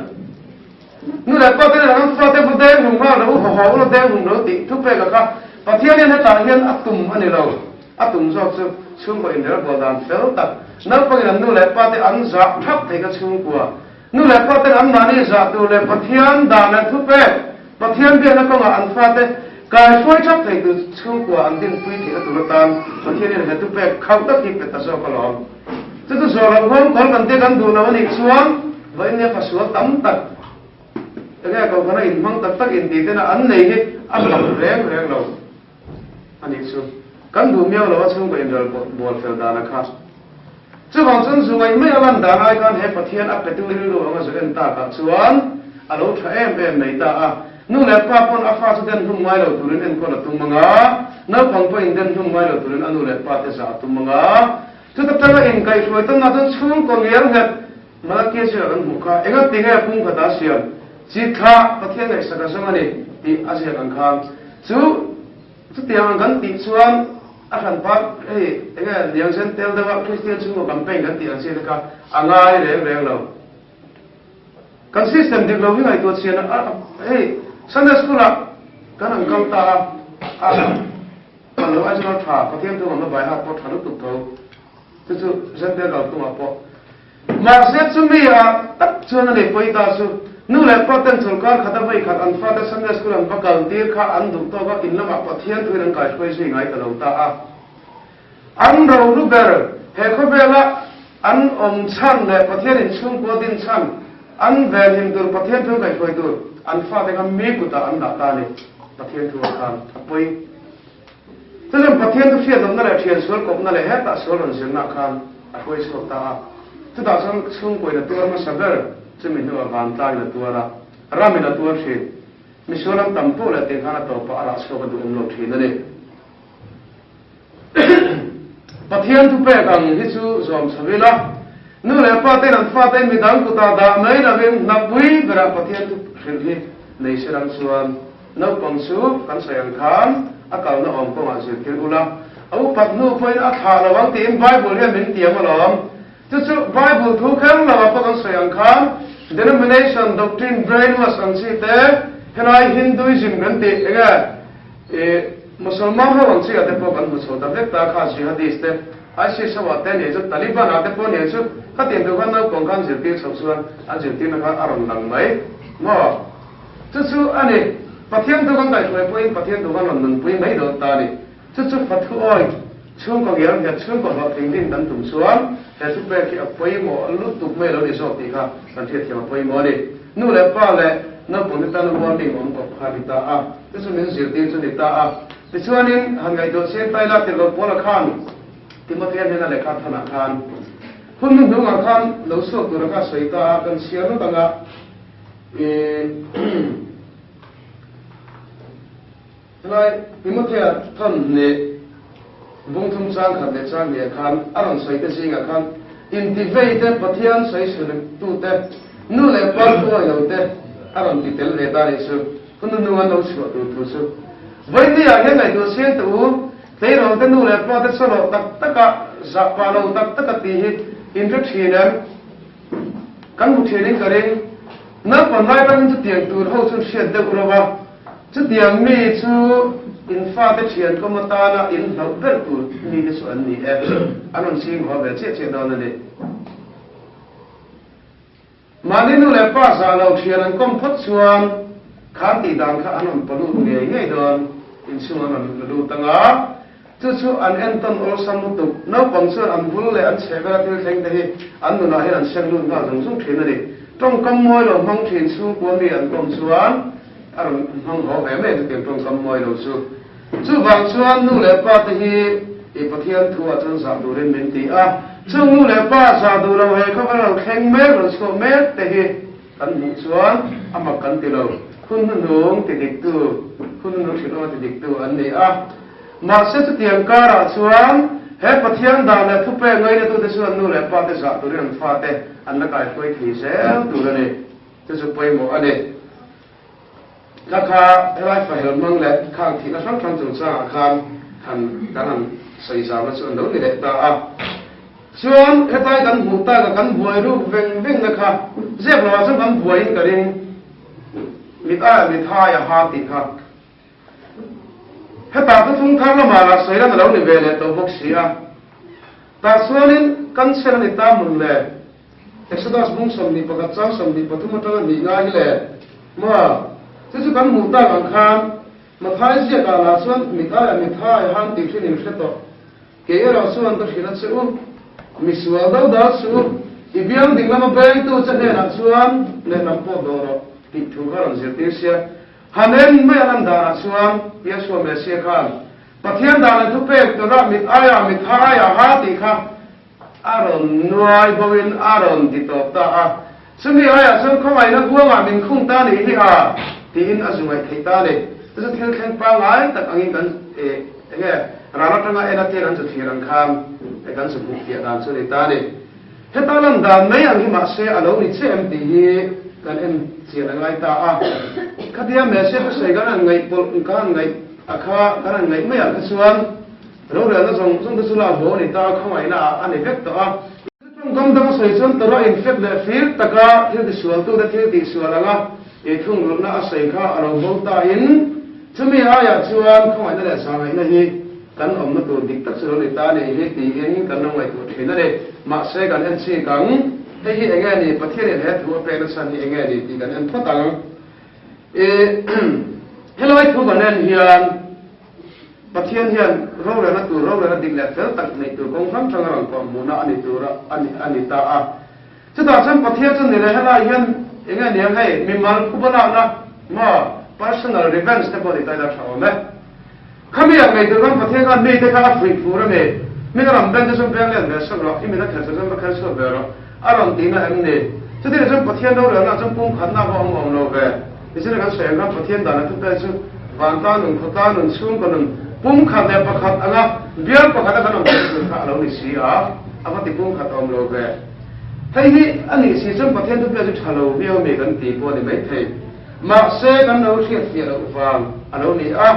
nu le pa ten an fa te bu de hu ma ro ho lo de hu ro ti tu pe ka pathian ne ta hian atum ani lo atum zo chu chung ko in der bo dan fel tak na pang nu le pa te an za thap te ka chung ko nu le pa te an na ni za tu le pathian da na thu pe pathian be na ko an fa te kai foi chap te tu chung ko an din pui te tu tan pathian ne tu pe khau ta ki pe ta so ko lo tu tu so lo hom ko kan te kan du na ni chuang vai ne fa so tam tak te ko kana in mang tak tak in ti te na an nei hi a reng lo ani chu kan du miao lo chung ko in dal bol fel da na kha chu bang chun su ngai mai awan da ngai kan he pathian a pe tu ri ro nga so en ta ka chuan a lo tha em nei ta a nu le pa pon a fa chu den hum mai lo turin en ko na tum manga na pang po in den hum mai lo turin anu le pa te sa tum manga chu ta ta in kai shoi ta na chun chung ko ngial het ma ke se an mu kha enga tinga pung kha da siam chi kha pathian nei sa ka samani ti a se kan kham chu tiang kan ti chuan a khan pa enga liang sen tel da Christian chung ko campaign kan ti an se ka angai reng lo kan system developing ai to chian hey Sunday school kan ang kal ta kan lo ajna tha pathian tu ma bai ha po thanu tu tho chu zende lo tu ma po ma se chu mi tak chuan ne poi ta su nu le paten chulkar khata bai khat an fa ta Sunday school an bakal dir kha an du to ba in lama pathian tu ran kai poi sei ngai ta lo ta an ro lu ber he kho bela an chan le pathian in chung ko din chan an vel him tur pathian tu kai poi tur an fa te ka me ku ta an da ta le pathian tu khan poi Thế pathian tu phía đông này thiền suốt cốc này hết ta suốt lần riêng nạc khan à quay suốt ta thế ta sang xung quanh là tua mà saber chứ mình nói van tay là tua ra ra mình là tua thì mình suốt năm tầm tu là tiền khana tổ pa ra suốt cái đường lối thì này pathian tu pe càng hết chú dòm saber la nu là pathian ăn phát tên mình đang tu ta đã mấy là mình nạp quý về pathian tu hiện thì này sẽ đang suan nấu bằng soup kan sayang khan akal na om ko ma se kil ula au pat nu point a tha la wang tim bible hian min tiam alom chu bible thu khang la pa kan sayang khan denomination doctrine brainwash ang si te henai hinduism gan ti ega musulman ho ang si ate po kan muso ta vek ta kha si hadis te ai si sawa te ne chu taliban ate po ne chu ka tin do kan no kong kan zir ti sam suan a zir ti na ka aron lang mai mo chu ani pathian tu kan kai thoi poi pathian tu kan lon nun pui mai do ta ni chu pathu oi chung ko ger ya chung ko lo thing din dan tum suam he chu pe ki apoi mo lu tu me lo ni so ti kha kan the thia poi mo ni nu le pa le na pun ta no mo ni mo ko pha bi ta a chu min zir ti chu ni ta a ti chuanin han ngai do sen tai la ti lo pola khan ti mo thian na le kha thana khan hun nu nga khan lo so tu ra ka soi ta kan sia no ta nga Lại vì một thế thân này vùng thung sang khát để sang để khăn ăn sấy cái gì ngã khăn integrate pathian sấy sửa tu te nu le par tu ayau te ăn thì tel le ta le su kun nu ăn đâu sửa tu su vậy thì cái này tu sen tu thế rồi cái nu le par te solo tak tak cả zak pa lo tak tak ti hi introduction kan bu training kare na pan lai pan tu tiang tu ho chu shed de urova chứ tiếng mi chú in pha cái chuyện có một ta là in đầu rất tụt mi cái chuyện này anh ông xin họ về chết đó này mà nên nó lại pha ra lâu chuyện anh công phát xuân khán tỷ đàn khá anh ông bận nghề ngay đó in xuân anh lưu tăng á chú anh tân ôn sang một tục nó bằng xuân anh vui lại anh sẽ ra tiêu thanh thế anh nó nói anh xem luôn vào giống xuống chuyện này trong cam môi rồi mong chuyện xuống của mi anh công xuân anh không có vẻ mấy cái trong cam môi đâu su chú vàng xuân nu lệ ba thì pathian thua chân sa đồ lên mình tí chú nu lệ ba sa đồ đâu hay không phải là khen mét rồi số mét thì anh muốn xuân mà cần tiền đâu kun nung thì địch tu kun nung thì nó thì địch tu anh này mà sẽ tiền cả ra xuân hết pathian đàn này thu pe ngay này tu thì xuân nu lệ ba thì sa đồ lên pha thế anh là cái quay thì sẽ đồ này chú quay một anh nàyราคาไล่ไฟเรามั่งแหละข้างที่เราทั้งจุดสร้างอาคารทันการใส่สารส่วนนู้นนี่แหละตาส่วนเหตุใดกันหูตากันบวยรูปเว่งนะครับเสียบเราซึ่งกันบวยกันเองมิตรมิทายาหาติครับเหตุตาทุกทางเรามาละสวยแล้วเราในเวลาตัวบกเสียตาส่วนนี้กันเสนอตามุนเลยเอกสารมุ่งสมนิปกัจจังสมนิปทุมตระนิง่ายเลยมา就是讲牡丹人看，嘛太些个啦，算米太米太行地区你们说到，给个老算都是那吃物，米说到到吃物，一边定那么白都这些那算，那那不多了，地图可能是这些，还能没人打那算，别说没些看，把天打那都白都让米太呀哈地看，阿伦来不因阿伦地多大所以呀，所以看来那国外民控打你去哈。thì in azungai theita le tu thil khen pa ngai tak angin kan rana tanga ena te ran chu thiran kham kan su buk tia dan chu le ta le heta lam dan mai ang ma se alo ni chem ti hi kan em chi la ngai ta khadia me se pe sei kan ngai pol kan ngai akha kan ngai me al suan ro ra na song tu su la bo ni ta khawai na ani vek to Trong đó soi chân tara infect le feel taka thil ti sual tu da thil ti sual anga e thung ru na sei kha alo bota in chumi aya chuan không ai da sa ngai na hi kan om na tu dik tak selo le ta ne he ti in kan nang lai tu thina le ma se kan en si kang he hi enge ni pathian he thu pe na san ni enge ni ti kan en photang e hello ai thu kan en hian pathian hian ro le na tu ro le na dik le fel tak nei tu kong kham thang rang ko mu na ani tu ra ani ta a chu ta chan pathian chu ni le hela hian enge ni hei mi mal ku bana na ma personal revenge te body ta da thaw me khami ya ngai tu kan pathian ka nei te ka free fu ra me mi ka ram ben de som ben le me sa ro i mi na kha sa ma kha so be ro aron ti na em ne chu ti chan pathian ro le na chan pum khan na ba ong lo be ni se ka se ka pathian da na tu pe chu van ta nun khota nun sum ka nun pum khat le pakhat anga biar pakhat ka nam ka lo ni si a apati pum khat om lo be thai hi ani si chang pathian tu pe chu thalo bio me kan ti po ni mai thai ma se kan no thiet fi lo wang alo ni a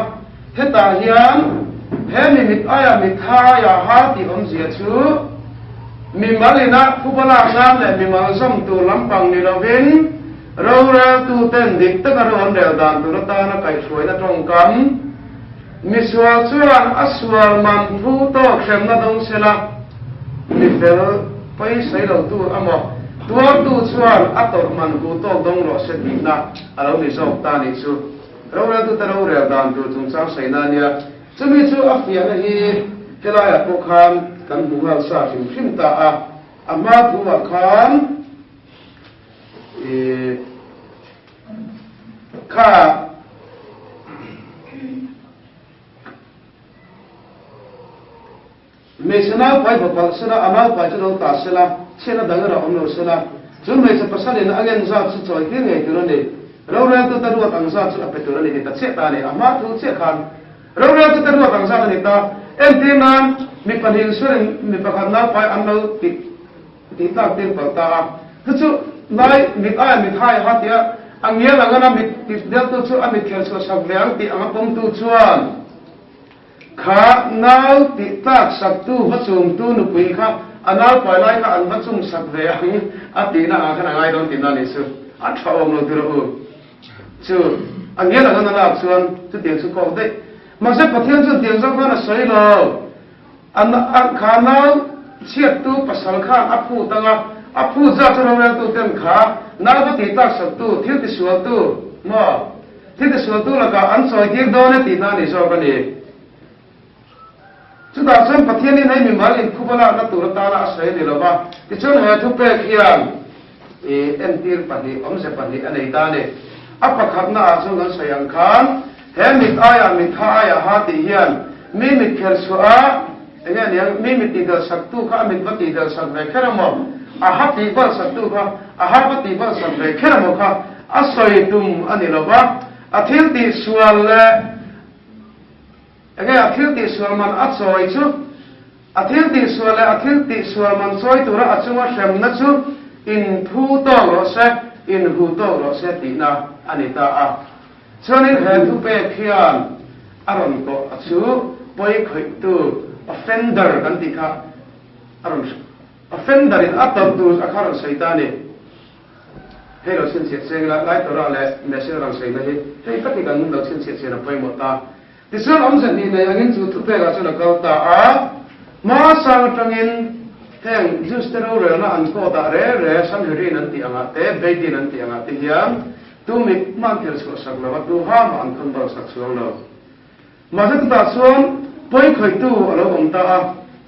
heta hian he ni mit aya mit tha ya ha ti om zia chu mi malina phubala ngam le mi mal som tu lampang ni lo vin ro ra tu ten dik ta ka ron del dan tu ta na kai suai na tong kam miswal chuan aswal man thu to khem na dong sela mi fel pai sai lo tu amo tua tu chuan ator man ku to dong ro se ti na alo ni sok ta ni chu ro ra tu ta ro re dan tu chung sang sai na nia chumi chu afia na hi hela ya ko khan kan bu hal sa him him ta a ama tu wa khan kha me sana pai bapal sana ama pai chu ta sela sena dang ra om no sela chu me sa pasan in again za chu choi ti ngai tu ne ro ra tu ta ru tang za chu ape tu ne ta che ta ne ama tu che khan ro ra tu ta ru tang za ne ta em ti nan mi panin suren mi pakhan na pai an no ti ta tin pa ta chu nai mi ai mi thai ha tia angya la na mi ti del tu chu ami khel so sak leang ti anga pom tu chuan kha nau ti tak sak tu va chum tu nu pui kha anal pai lai kha an va chum sak ve ang ati na a khana ngai don tin na ni su a thawm no tu ro chu angya la na la chuan chu tiang chu ko de ma se pathian chu tiang jang na sai lo an kha nau chiat tu pasal kha apu tanga apu za chano na tu ten kha na ba ti tak sak tu thil ti sual tu mo thil ti sual tu la ka an soi ti do ne ti na ni so ka ni chu da chan pathian ni nei mi mal in khubala na tu ta na sai ni lo ba ti chon he thu pe khian en tir pa ni om se pa ni anei ta ne apa khat na a chung an sayang khan he mit aya mit tha aya ha ti hian mi mit khel su a enge ni mi mit ti da sak tu kha mit ba ti da sak ve kheramo a ha ti ba sak tu kha a ha ba ti ba sak ve kheramo kha a soi tum ani lo ba a thil ti sual le enge a thil ti sual man a soi chu a thil ti sual le a thil ti sual man soi tu ra a chunga shem na chu in thu to ro se in hu to ro se ti na ani ta a chonin he thu pe khian aron ko a chu poi khoi tu offender kan ti kha aron offender in atar tu akhar saitani hero sin se se lai to ra le message rang sai na hi hei pati kan lo sin se na pai mo ta ti so om san ni ne angin chu thu pe ga chu na ka ta a ma sang tangin heng just ro re na an ko ta re san ri nan ti anga te be ti nan ti anga ti hiam tu mi man tel so sak la tu ha ma an khon ba sak so lo ma sa ta son poi khoi tu alo om ta a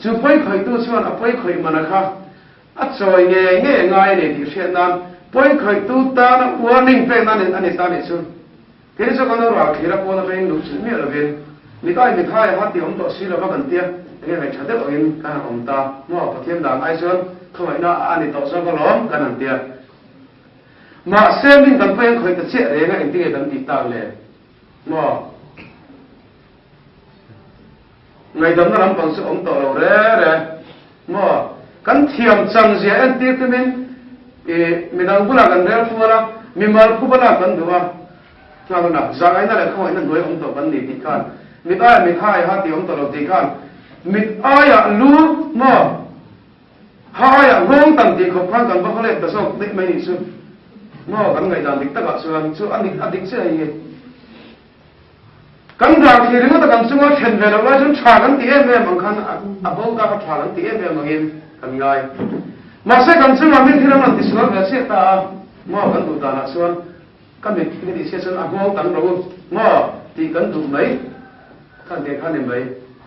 chu poi khoi tu chuan a poi khoi mana kha a choi nge ngai ne ti hriat nan poi khoi tu ta na warning pe nan ani ta ni chu ke so kan ro a khira po na pe lu chu mi la ven mi kai mi khai ha ti om to si la ba kan tia nge mai thade o in ka om ta mo pa thiam dang ai chuan khoi na ani to so ka lom kan an tia ma se min kan pe khoi ta che re na in ti ge dan ti ta le mo ngày đấm nó làm bằng sự ống tổ đầu đấy mà cắn thiềm chẳng gì anh tiếc cái mình đang bula gần đấy phu la mình mal phu bula gần đúng không cho nên là rằng anh là không phải là người ống tổ vấn đề thì can mình ai mình hai hai thì ống tổ đầu thì can mình ai à lu mà hai à ngông tận thì khóc khoan cần bao lệ ta sao định mấy đi chứ mà cần ngày đàn định tất cả sự anh định sẽ gì cần ra thì nó ta cần chúng nó chuyển về đâu đó chúng trả cần tiền về bằng khăn bố ta trả cần tiền về bằng em cần ngay mà sẽ cần chúng nó biết thì nó làm thì xuống về sẽ ta mà cần tụ ta là xuống cần biết cái gì sẽ xuống ngông tận đâu mà thì cần tụ mấy khăn để khăn để mấy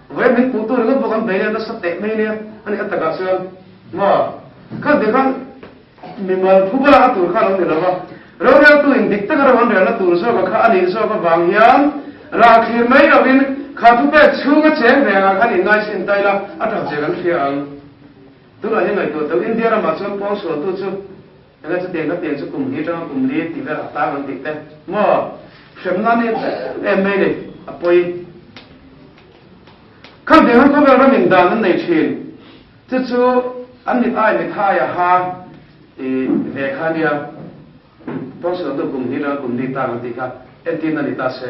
với mình phụ tôi nó có cần mấy nó sắp tệ mấy nè anh ấy tất cả xuống mà khăn để khăn mình mà phụ bala cái tụ khăn không được đâu rồi rồi tụ in đích tất cả vấn đề là tụ số cái khăn đi số cái vàng hiếm ra khi mấy đầu in khá thú bé chung cái chén về là khăn đi ngay xin tay là ăn thằng chơi cái phiền tức là những ngày tụ India là mà xuống phong số tụ chút những cái tiền chút cùng đi trong cùng đi thì là ta vẫn tịt đấy mà xem nó đi em mấy này apoi khăn để hắn có vẻ là mình đàn này chuyện chứ chú anh đi ai đi thay à ha thì về khăn đi phong số tụ cùng đi ra cùng đi ta vẫn tịt cả em tin là đi ta sẽ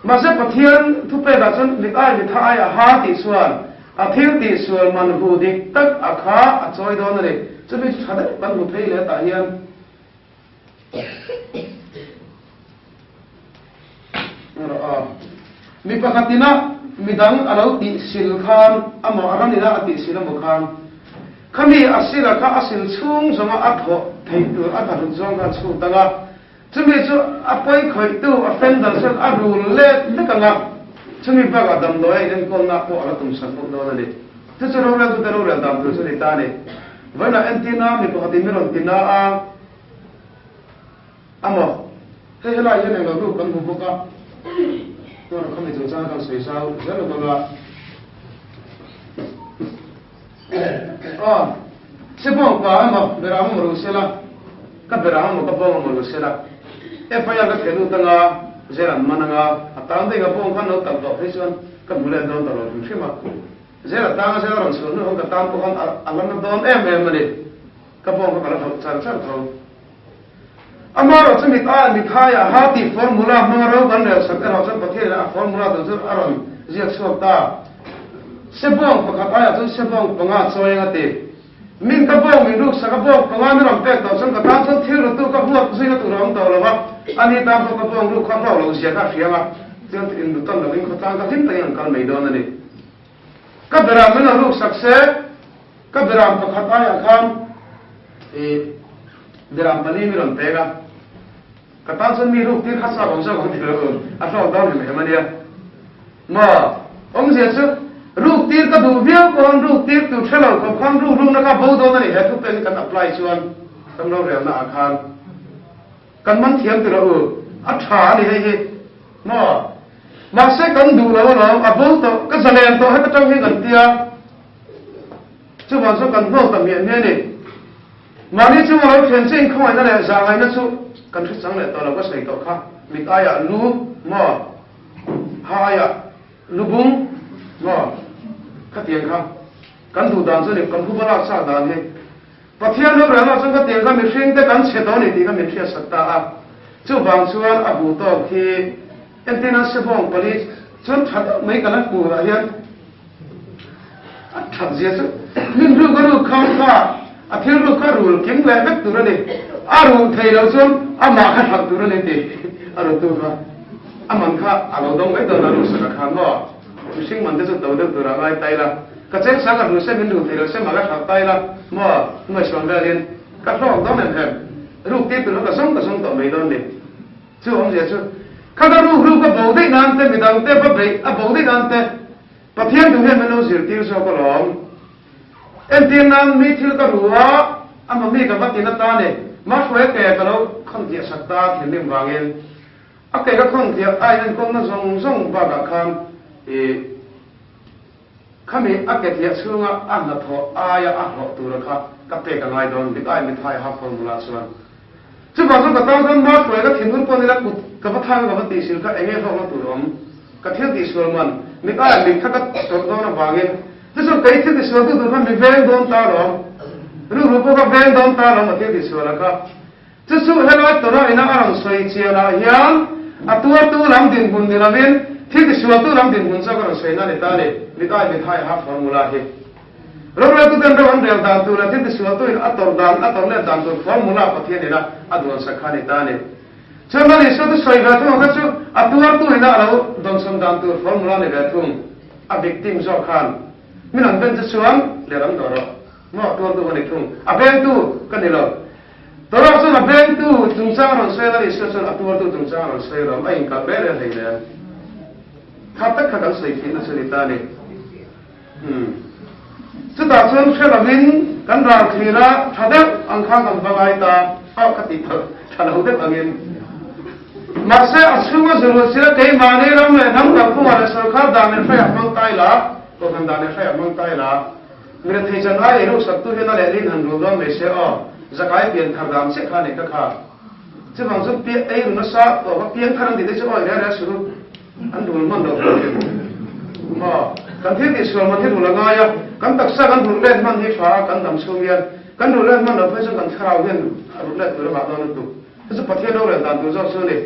mà sẽ phát hiện thu về là chân lịch ai lịch thay à ha tỷ xuân thiếu tỷ xuân mình hù đi tất khá chơi đó này chứ bây giờ đấy bạn hù thấy là tại hiện mi pakatina mi dang alo ti sil khan amo arani na ti sil mo khan khami asira ka asil chung zonga atho thei tu atha zonga chu tanga chumi chu apoi khoi tu offender sel arul le nekanga chumi ba ga dam doi den ko na ko ala tum san ko do na le tu chu ro tu ro ra dam tu chu ni ta ne vana antina mi ko hati mi ron tina a amo he la ye ne lo kan bu ka to na khami chu sa ka sei sao ya lo la sebong pa amo beram ro sela ka beram ko bong ro sela e fa ya ka thenu tanga zeran mananga atang de ga bong khan no tak do phison ka mule don do lo thima zera tanga zera ron so no ka tam ko kan alam don em mane ka bong ka la char char tho amaro chumi ta mi khaya hati formula maro ban le sak ero sak pathe la formula do zur aron zia chok ta sebong pa ka ya chu sebong panga choy nga te min ka bong min ruk saka bong panga mi ram pek do sang ka ta chu thil tu ka huat zui na tu ram do lo ba ani ta ko ka bong ruk kha lo lo sia ka fianga chen in du tan lo in ko ta ka hin ta yang kal mai do na ni ka bera min ruk sak se ka bera pa kha ya kham e bera mani mi ram pega ka ta chu mi ruk ti kha sa bong sa ko ti lo a so da ni me ma dia ma ông zia chu ruk tir ka du viau kon ruk tir tu thelo ko kham ruk ruk na ka bo do na ni he tu pen kan apply chuan kam lo re na akhan kan man thiam tu ro a tha ni he mà sẽ cần đủ là nó à bố to cái giờ này to hết cái trong cái gần tia chứ mà số cần vô tầm miệng này mà nếu chứ mà nó chuyển sinh không phải nó là dạng này nó số cần thiết sáng này to là có sấy to khác mình ai à lu mà hai à lu bung mà cái tiền không cần đủ đàn số này cần không bao xa đàn này và thiên lúc đó là trong cái tiền cái mình sinh cái cần sẽ đó này thì cái mình sẽ sạch ta chứ bằng chuan à bù to khi em tin là sẽ bong bali chọn thật mấy cái là cù là hiện thật gì chứ mìnhรู้ก็รู้คำค่ะที่รู้ก็รู้เก่งเลยนักตัวนี้รู้ไทยเราชนมาขัดหักตัวนี้ดีรู้ตัวค่ะมันค่ะเราต้องไม่ตัวนั้นรู้สึกขันว่าสิ่งมันจะตัวเด็กตัวอะไรตายละก็เจ๊สักการรู้เส้นมันรู้ไทยเราเส้นมาขัดตายละไม่ชวนเรื่องก็ร้องต้องเหมือนรู้ที่ตัวก็ส่งตัวไม่โดนดิชื่อผมเสียชื่อข้าก็รู้ก็บอกได้นานแต่ไม่ต้องแต่พอไปบอกได้นานแต่พอเที่ยงถึงเห็นมันรู้สิ่งที่เราก็ร้องเอ็นที่นั้นมีที่ก็รู้ว่ามันมีกับวัดที่นั่นตาเนี่ยมาช่วยแกก็เราคนที่สัตตาที่เลี้ยงวางเองแกก็คนที่ไอ้นั่นก็มาส่งบากคำข้ามีแกที่ชื่อว่าอันนั้นทออายะหอกตัวละครับกับเตะกันไงโดนที่ไอ้ไม่ทายหักฟอร์มูลาส่วนซึ่งบางส่วนก็ต้องมาช่วยก็ทิ้งคนนี้แล้วกับพระทางกับพระตีสิลก็เองเขามาตัวผมก็เที่ยวตีสิลมันมีอะไรมีข้าก็สอนตัวนั้นวางเองที่สุดไปเที่ยวตีสิลตัวนั้นมีแบงค์โดนตาหรอรู้พวกแบงค์โดนตาหรอมาเที่ยวตีสิลแล้วก็ที่สุดเห็นว่าตัวนั้นอินาอารมณ์สวยเชียร์นะยังตัวลำดินบุญดินวินที่ตีสิลตัวลำดินบุญสักการสวยนั่นเองตาเนี่ยมีอะไรมีท้ายหักฟอร์มูลาเห rồi là tu tên rồi anh đều đàn tu là thiên sửa tu ator lên đàn tu formula bắt thiên này là adon sakha này ta này cho nên là số tu soi về thung cái số ator tu là đâu don sam đàn tu formula này về thung victim do khan mình ăn bên xuống để làm đó mà tu này thung bên tu cái này rồiตัวเราส่วนเป็นตู้จุงจ้างเราใช้แล้วส่วนตัวตู้จุงจ้างเราใช้เราไม่อินกับเป็นอะไรเลยข้าตักข้ากันใส่ที่นั่นสิตาเนี่ยสุดท้ายส่วนเชื่อเราวินกันเราทีละถ้าเด็กอังคารกันบางไงตาเอาคติเถอะถ้าเราเด็กอังเงินมาเสียช่วงสุดเสียเกี่ยมาเนี่ยเราเนี่ยน้ำกับผู้ว่าเราสุขภาพด่านเนี่ยไฟมังไตละตัวกันด่านเนี่ยไฟมังไตละมีแต่ที่จะน้อยรู้สักตัวเห็นอะไรลิ้นหันรู้ว่าไม่เสียอ๋อจะกลายเปลี่ยนทางดำเสียข้าเนี่ยก็ข้าจะบางส่วนเปลี่ยนเองนะซะตัวว่าเปลี่ยนข้างที่ได้จะอ่อยได้สุดอันดูมันเราเป็นอ๋อกันที่ที่ส่วนมันที่ดูละง่ายกันตักซะกันดูเล่นมันที่ฟ้ากันดำสูงเย็นกันดูเล่นมันเราเพื่อจะกันข้าวเย็นดูเล่นตัวแบบนั้นดูถ้าจะประเทศเราเล่นตามตัวเจ้าส่วนนี้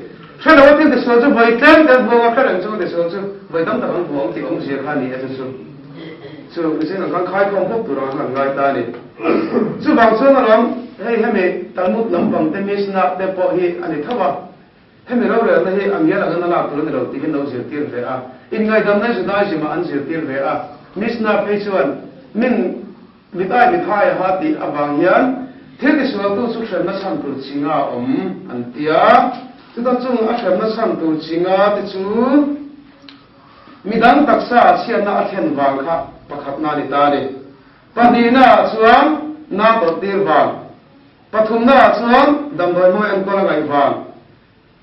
ใช่แล้วว่าที่ที่ส่วนจะไปเต้นแต่บัวแค่เรื่องส่วนที่ส่วนจะไปตั้งแต่มันบัวที่องค์เสียข้านี่เองส่วนส่วนที่นั่นกันคล้ายของพวกตัวเราหลังง่ายตานี่ส่วนบางส่วนเราให้มีตลมุดลำบังเต็มมีสนับเดปอฮีอันนี้ทั้งว่าให้มีเราเรื่องให้อันนี้เราเงินเราตัวนี้เราที่เราเสียทีเสียอินไงดำนั้นสุดท้ายสิมาอันเสียทีเสียมีสนับให้ส่วนมินมิตรมิตรหาติอบางยันเที่ยวส่วนตัวสุขเสนาสันตุจิงาอันเตียที่ต้องจุงอาเสนาสันตุจิงาที่จูมีดังตักษาเสียนาเทียนวางค่ะประคับนาลิตาเลยปนีน่าส่วนนาตตีร์วางปฐุมนาส่วนดำดอยมวยอันก็ละไงวาง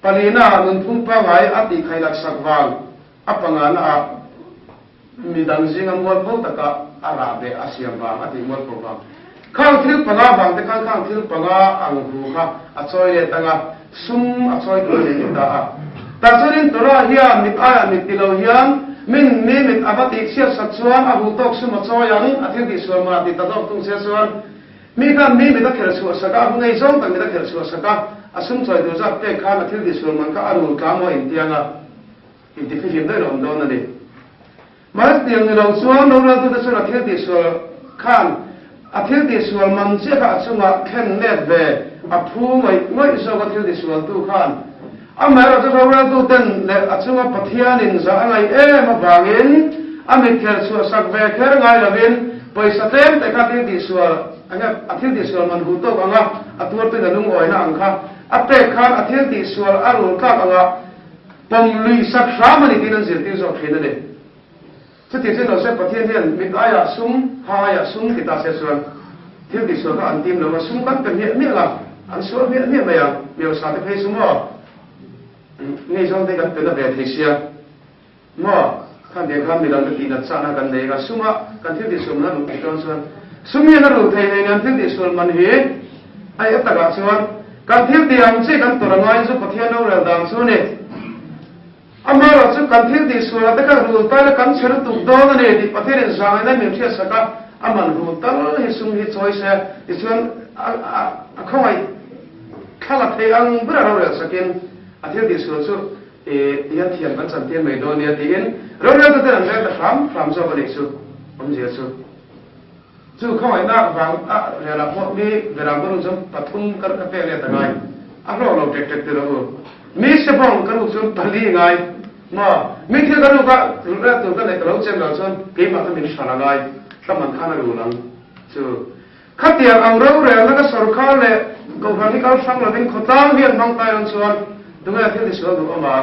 ปนีนานุนพุ่งป้าไงอติใครลักษณะวางอัปงานมีดังจิงมวลพวกตะกะอาราเบอาเซียนวางอติมวลพวกวางข้างที่ปงาบางแต่ข้างที่ปงาอังหูค่ะอัศอยเลยตั้งซุ่มอัศอยตัวเดียวตาแต่ส่วนตัวเราเฮียมิตรมิตรติโลเฮียมินมีมิตรอภัติเสียสักส่วนอาบุตกสุมาซอยังอาทิตย์ที่ส่วนมาติดตลอดตุ้งเสียส่วนมีการมีมิตรเขลส่วนสักการุณไงส่งแต่มิตรเขลส่วนสักการอาสมใจดูจับเตะข้าอาทิตย์ที่ส่วนมันก็อารุณกามว่าอินเดียงอินทิฟิลิมได้ลงโดนนั่นเองมาเตียงเราส่วนเราตัวส่วนอาทิตย์ที่ส่วนข้านอาทิตย์ที่ส่วนมันเสียกับส่วนแค่เน็ตเวอภูมิไม่ส่วนอาทิตย์ที่ส่วนตู้ข้านอามาเราจะเราตู้เต้นและส่วนปะเทียนินจะอะไรมาบางอินอามิเขลส่วนสักเวแค่ไงละวินไปสเต็มแต่อาทิตย์ที่ส่วนอันนี้อาทิตย์ที่ส่วนมันหูโตกังอ่ะอัตัวเป็นนุ่งอ่อยนั่งค่ะอัปเดตการอาทิตย์ที่ส่วนอารมณ์กังอ่ะปมลุยสักสามมันที่นั่นเสียที่สุดเห็นเลยจะที่เราเสพประเทศเนี่ยมิตรอายะซุ้มหายะซุ้มที่ตาเสียส่วนที่ที่ส่วนก็อันทีมเรามาซุ้มกันเป็นเนี่ยละอันส่วนเนี่ยไม่ยังเดี๋ยวสาธิตให้ซุ้มว่านี่ส่วนที่กันเป็นแบบที่เสียมั่วท่านเด็กข้ามมีเราตีนัดสานากันเด็กซุ้มกันที่ที่ส่วนนั้นหลุดไปจนส่วนซุ้มเนี่ยนั่นหลุดไปในนั้นที่ที่ส่วนมันเห็นไอ้อัตตะส่วนกันที่ที่อันเช่กันตัวง่ายสุดประเทศเราเรื่องดังส่วนนี้อามาเราจะกันที่ดีสุดแต่ก็รู้แต่ละกันเชื่อตุกโดนนี่ที่ประเทศอิสราเอลนั้นมีเชื่อสักการอามันรู้แต่ละฮิสุมฮิตซอยเสียที่ส่วนเขาไอ้ข้าราชการบุรุษเราเรียกสักกินอาทิตย์ที่สุดสุดยันเทียนกันสันเทียนไม่โดนเนี่ยที่อินเราเรียกตัวนั้นเรียกแต่ฟรามจะเป็นอีกสุดผมเชื่อสุดสุดเขาไอ้นักฟังเรื่องพวกนี้เวลาบุรุษจะปฐุมกันก็เป็นเรื่องต่างๆเราเด็กๆตัวเรามีเฉพาะกันอุศนผลิตไงมามีที่กันอุกะรู้แล้วตัวกันในตลาดเช่นเราส่วนเกี่ยมาทำเป็นสารไงถ้ามันข้านารู้ลังจู่ขัดเตียงอังเราเรื่องแล้วก็สรุปข้าวเลยกูฟังที่เขาฟังเราเป็นขดาวเวียนบางตายอันส่วนตรงนี้ที่ที่ส่วนดูอ่ะบาง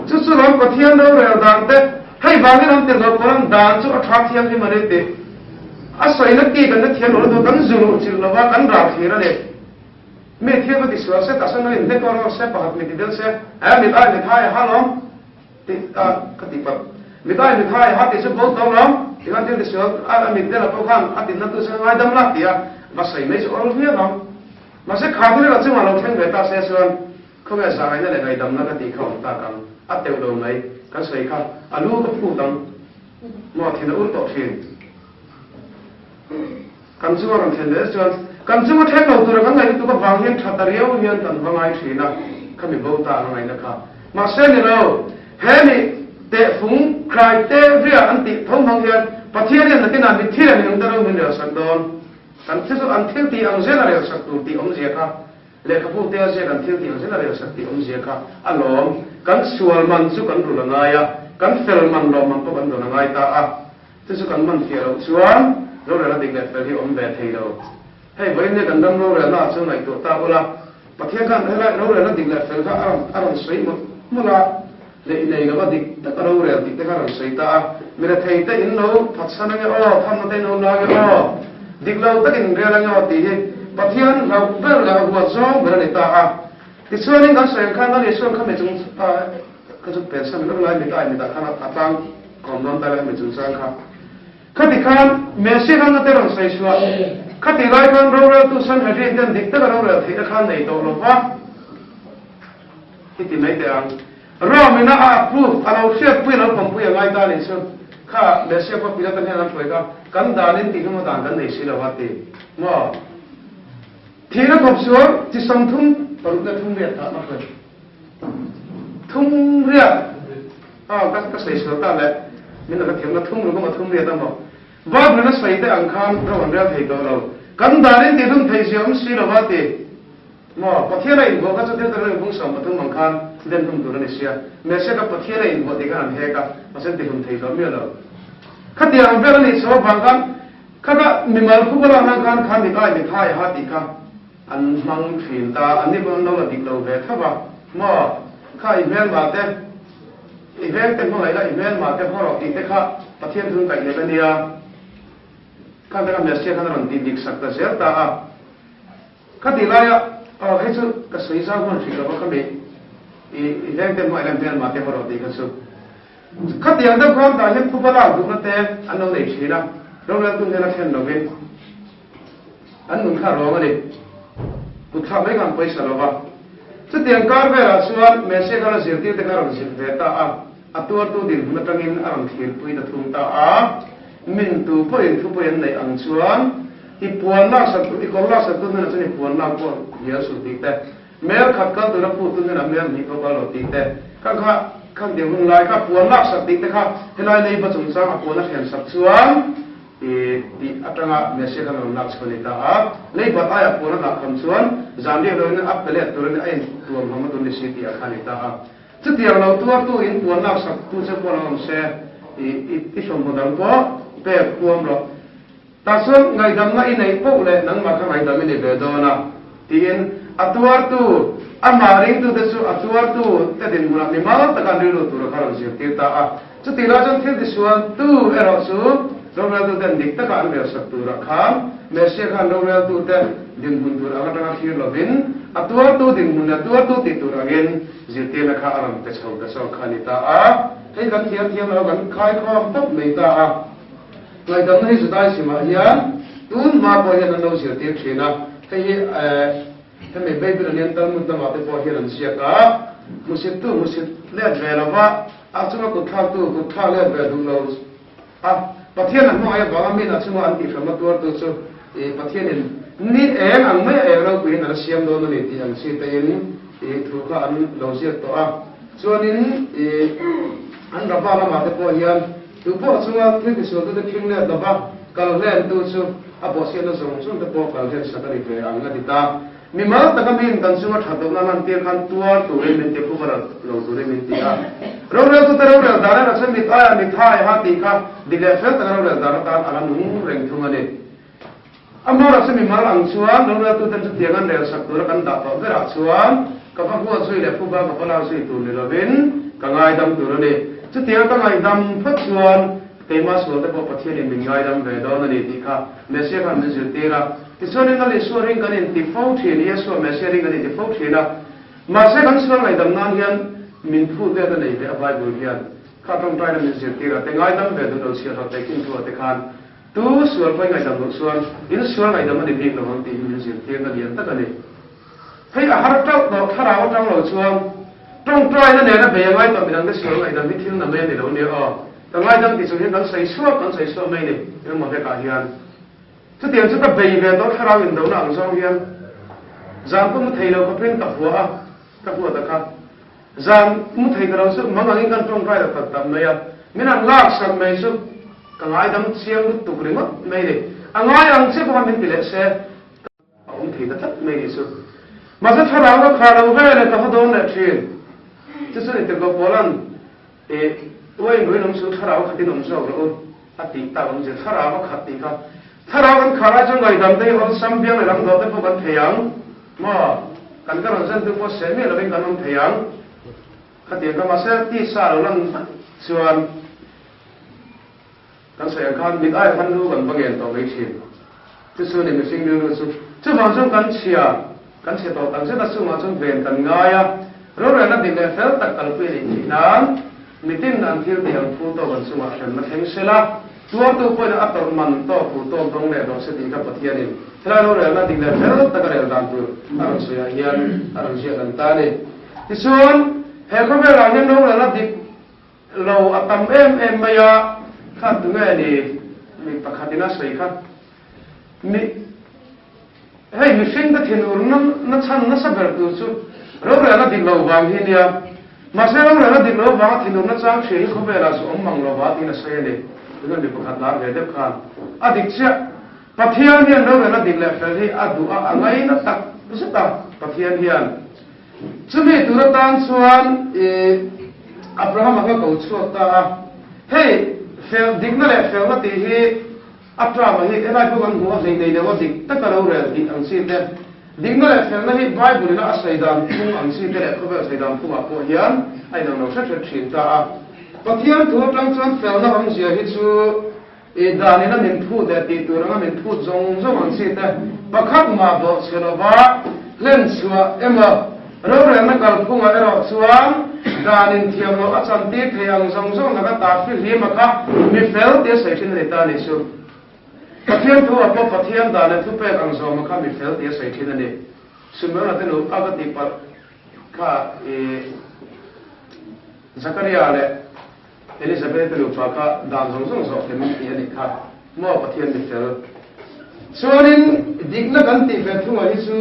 จู่ส่วนเราปะเทียนเราเรื่องด่านเตะให้บางที่ทำเตียงเราคนด่านจู่อัฐาเทียนที่มาเด็ดอาศัยนักตีกันนักเทียนเราดูกันจู่จู่เราว่ากันราบที่นั่นเองไม่เทียบกับที่สวนเสแต่ส่วนนั้นเด็กก็เราเสพแบบไม่ติดเดินเสไม่ได้ไม่ท้ายฮัลโหลติดก็ติดแบบไม่ได้ไม่ท้ายฮัทติดสุดโบว์ตรงล้อมที่นั่นที่สวนไม่ได้เราพวกhanติดนั่นตัวเสง่ายดำลักที่มาใส่ไม่ใช่อารมณ์เนี้ยล้อมมาใส่ขาที่เราจึงมาเราแข่งไปตาเสียส่วนเขาไม่ใส่นั่นเลยไงดำนักที่เขาตากันเตียวโดนไหมก็ใส่เขาลูกก็พูดตั้งมอที่นั่นอุตตฟินกันชั่วกันเช่นเดียวกันกันชั่วเทคโนโลยีกันไงตัวก็วางเงินทัดเรียวเงินตันวางไอ้ทีน่ะเขาไม่บอกตาอะไรนะครับมาเส้นเราเฮ้ยนี่ te phúng cài te ria an ti thông hang hian pathian hian natin an thi an ning daro min ro sak don kan thisu an thil ti ang zela ro sak tu ti om je kha le ka pu te je kan thil ti ang zela ro sak ti om je kha alom kan sual man chu kan ru la ya kan fel man lo man to kan do na ngai ta a thisu kan man ti ro chuan ro ra ding le fel hi om be thei lo hei voi ne kan dam ro ra na chu nai to ta ola pathian kan hela ro ra ding le fel kha aram sei mo la le nei ga dik ta ro ra dik ta ro sei ta mera thei ta in lo phatsana ge o tham te no la ge o dik lo ta in re la ge ti hi pathian lo ber la wa zo ber le ta a ti chuan kan sei khan na le chuan kha me chung ta ka chu pe san lo lai mi ta khana ta tang kom don ta la me chung sang kha khati khan me se kan na te ro sei shwa khati lai kan ro ra tu san ha ri den dik ta ro ra thei ta khan nei to lo pa ti mai te ang ro mi na a pu alo se pu lo pom pu ya ngai ta le so kha me se pa pi la kan han poi ka kan da len ti no da kan nei si lo wa ti mo thi na khop so ti sam thum paru na thum re ta ma ko thum re ka sei so ta le min na ka them na thum ro ma thum re ta mo wa bra na sai te ang khan ro an re thei to lo kan da len ti thum thei si om si lo wa ti mo pathian ai go ka chu te ta re bung sam thum mang khan den thum tu na sia me se ka pathian ai go ti kan he ka ma se ti thum thei lo mi lo khati ang ber ni so bang kan kha mi mal khu ba na kan khan ni kai ni thai ha ti ka an mang fin ta an ni bon no la dik lo ve kha ba mo khai vel ma te event te mo lai la event ma te ho ro ti te kha pathian thum kai ne ba nia kha ta me se kha ron ti dik sak ta se ta a khati la ya he chu ka sei sa hon thi ka ba kha me event te mo lai event ma te ho ro ti ka su khati ang da kham ta he khu ba la du na te an no nei chi na ro la tu ne la khen no ve an nun kha ro ma ni ku tha mai kan paisa lo ba chu tiang kar ve ra chuan me se ka la zir ti te ka ron zir ve ta a atur tu din na tangin aram thil pui da thum ta a min tu po in thu po in nei ang chuan i puan na sa tu i kol la sa tu na chu ni puan na ko ya su ti te mer khat ka tu na pu tu na mer ni ko ba lo ti te ka kha khang de hung lai ka puan na sa ti te kha helai nei ba chung sang a puan na khen sak chuan ti atanga me se ka lo nak chhoni ta a nei ba ta ya puan na kham chuan zam de lo na ap pele tu na ai tu ma tu ni si ti a khani ta a chu ti lo tu in puan na sak tu se puan na se i som mo dal po pe puam lo ta son ngai dam na i nei po le nang ma kha ngai dam ni be do na tin atuar tu ama ring tu de su atuar tu te din muna ni ma ta kan ri lo tu ra kha si ti ta a chu ti la jang thil di suan tu ero su ro ra tu den dik ta kan be sak tu ra kham me se khan ro ra tu te din bun tu ra ta khir lo bin atuar tu din mun atuar tu ti tu ra gen ji te na kha aram te chau ta so khani ta a hei kan thiam lo kan khai khom tap nei ta a ngai dam nei su dai si ma hian tun ma po hian no si te thina hei thế mình bây giờ liên tâm mình tâm vào cái bộ hiện làm gì cả một số lẽ về là vợ chúng ta cũng thao lẽ về đúng lâu bắt thiên là mọi người bảo mình là chúng ta ăn thịt mà tôi tôi số bắt thiên là ní em ăn mấy em đâu quyền là xem đâu nó để thì ăn xem tay ní thu cả ăn lâu xíu to cho nên ăn đập vào mà cái bộ hiện từ bộ chúng ta cái số tôi kinh lẽ đập vào kalau lẽ tôi số bộ xem nó giống chúng ta bộ kalau lẽ sao cái về ăn cái ta mi mal ta ka min kan sunga thado na nan te kan tuar tu re min te pu bara lo tu re min ti a ro tu ta ro da na sa mi ta mi thai ha ti ka dile fe ta ro da na ta ala nu reng thunga ne amora sa mi mal ang chuan ro tu ta ti ngan re sak tu kan da to vera chuan ka fa hu sui le pu ba ka pala sui tu le lovin ka ngai dam tu ro ne chu ti ka ngai dam phat chuan te ma so ta ko pathian ni min ngai dam ve do na ni ti kha me se kan ni ju te ra Isoni ngali suaring kanin ti fauthi ni yeso mesering kanin ti fauthi na ma se kan suang ngai dam nan hian min phu te da nei be abai bu hian kha tong trai na min se tira te ngai dam be do sia tha te kin thu te khan tu sual pai ngai dam do suan in sual ngai dam ni dik lo ti min se te na lian ta kani hei a har tau do thara wa tang lo chuang tong trai na ne na be ngai to binang de sual ngai dam mi thil na me ni lo ni o ta ngai dam ti chu hian kan sai suak mai ni in mo te ka hian chu tiang chu ta bei ve do thara in do na ang song hian zam ko mu thei lo ko pen ka hua ta kha zan mu thei da su mangang kan tong rai da tam mai minan lak sam mai su kangai dam chiang tu kring mai de angai ang che ko min tile se thei da tat mai su ma sa thara ga khara ga le ta do na thin chu su ni te go polan wai ngoi nom su thara ga ti nom so ro ati ta om je thara ga khati ka thara gan khara jang ngai dam dei on sam biang le ram do te po kan theyang ma kan ka ran san tu po se me lo ben kan om theyang khati ka ma sa ti sa lo lan chuan kan se kan mit ai han lu kan bangen to mai chin chu su ni mi sing lu su chu bang chung kan chia kan che to kan se na su ma chung ven kan nga ya ro ra na din le fel tak kal pi ni nan mitin an thil ti ang pu to kan su ma shan na theng se la tua tu po na ator man to pu to dong le do se ti ka pathian ni thla ro ra na din le fel tak re dan tu aron su ya hian aron sia kan ta ni ti chuan he ko be ra ngen ro ra na dik lo atam em ma ya kha tu nge ni mi pakhatina sei kha mi hei mi sing da thin ur na chan na saber tu chu ro ra na dik lo wang hi nia ma se ro ra na dik lo wang thin ur na chang che ko be la su om mang lo wa ti na sei ni ngan ni pakhat lar ve de khan adik cha pathian hian ro ra na dik le fel hi adu a angai na tak su ta pathian hian chumi tu ra tan chuan Abraham aga ko chu ta hei fel digna le fel na ti hi Abraham hi era ko kan ho sei nei de wa dik ta ka ro re dik ang si te digna le fel na hi bible na asai dan thung ang si te le ko be asai dan thung a ko hian ai no no sa thin ta a pathian thu tang chuan fel na ang sia hi chu dani na min thu de ti tu ra min thu zong zong ang si te pakhat ma bo selova len chua ema ro re na kal phunga ero chuan danin thiam lo acham ti theyang zong zong na ka ta fi hi ma ka mi fel te sai thin re ta ni su pathian thu apo pathian dan thu pe ang zo ma ka mi fel te sai thin ani summa na tenu agati par ka Zakaria le Elizabeth lu pa ka dan zong zong zo te mi ani ka mo pathian mi fel chuanin digna kan ti fe thu ai su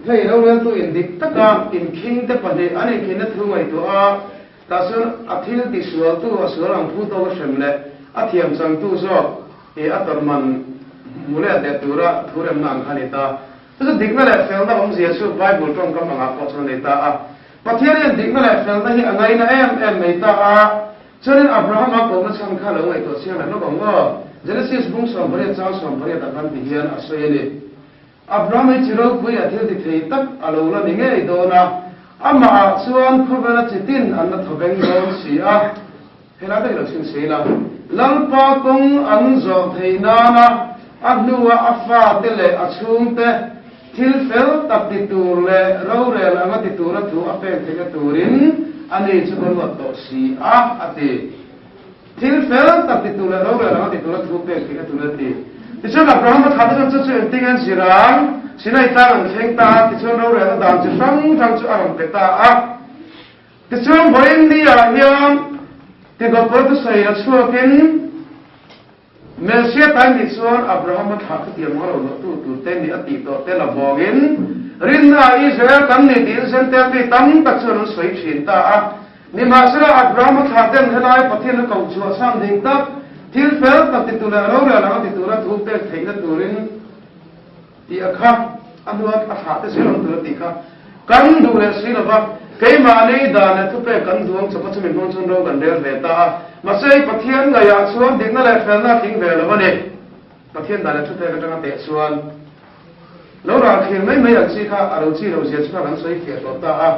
hei ro ren tu in dik taka in king te pade ani kin thu ngai to a ta sun athil ti sual tu asulang phu to shem le athiam sang tu zo atarman mule de tura thurem nan khani ta so dikna le fel da om jesu bible tong kam nga ko chon le ta a pathian dikna le fel da hi angai na em nei ta a chuan Abraham a ko na sang kha lo ngai to siang la no bang go Genesis bung som bare cha som bare ta kan ti hian a soye ni Abraham chiro pui athil ti thei tak alo la ni nge do na ama chuan khobela chitin an na thobeng don si a hela dei lo sin sei la lalpa kong an zo thei na na anuwa afa te le achung te thil fel tak ti tur le ro re la ma ti tur thu a pe te turin ani chu kon wa to si a ati thil fel tak ti tur le ro re la ma ti tur thu pe te tur ti tichuan Abraham khata chu chu tingan sirang sinai ta ang theng ta tichuan ro re dan chu sang chu aram te ta a tichuan boin ni a hiam ti go por tu sai a chuakin melsia tan ni chuan Abraham khata ti amaro no tu te ni ati to te la bogin rin na Israel kan ni din sen te ti tam tak chuan soi thin ta a ni ma sira Abraham khata helai pathin ko chu sam ding tak thil fel tak ti tu la ro ra la ti tu ra thu pe thei na turin ti akha anwa a ha te se ron tu ti kha kan du le si la ba ke ma nei da na thu pe kan duang chapa chamin hon chon ro kan der ve ta ma sei pathian la ya chuan dik na le fel na thing ve la ba ne pathian da na thu pe ka tang te chuan lo ra khir mai mai chi kha aro chi ro se chu kan sei ke to ta a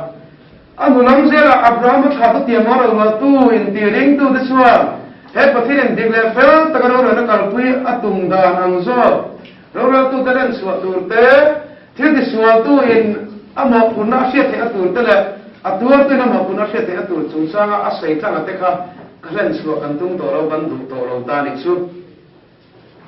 anu lam se la Abraham kha ta ti ma ro ma tu in ti ring tu de chuan he pathian dik le fel ta ka ro na kal pui atung da ang zo ro tu ta ren suwa tur te thil ti suwa tu in ama punna sia the atur te le atur te na ma punna sia the atur chung sanga a sei tanga te kha kalen suwa kan tung to ro ban du to ro ta ni chu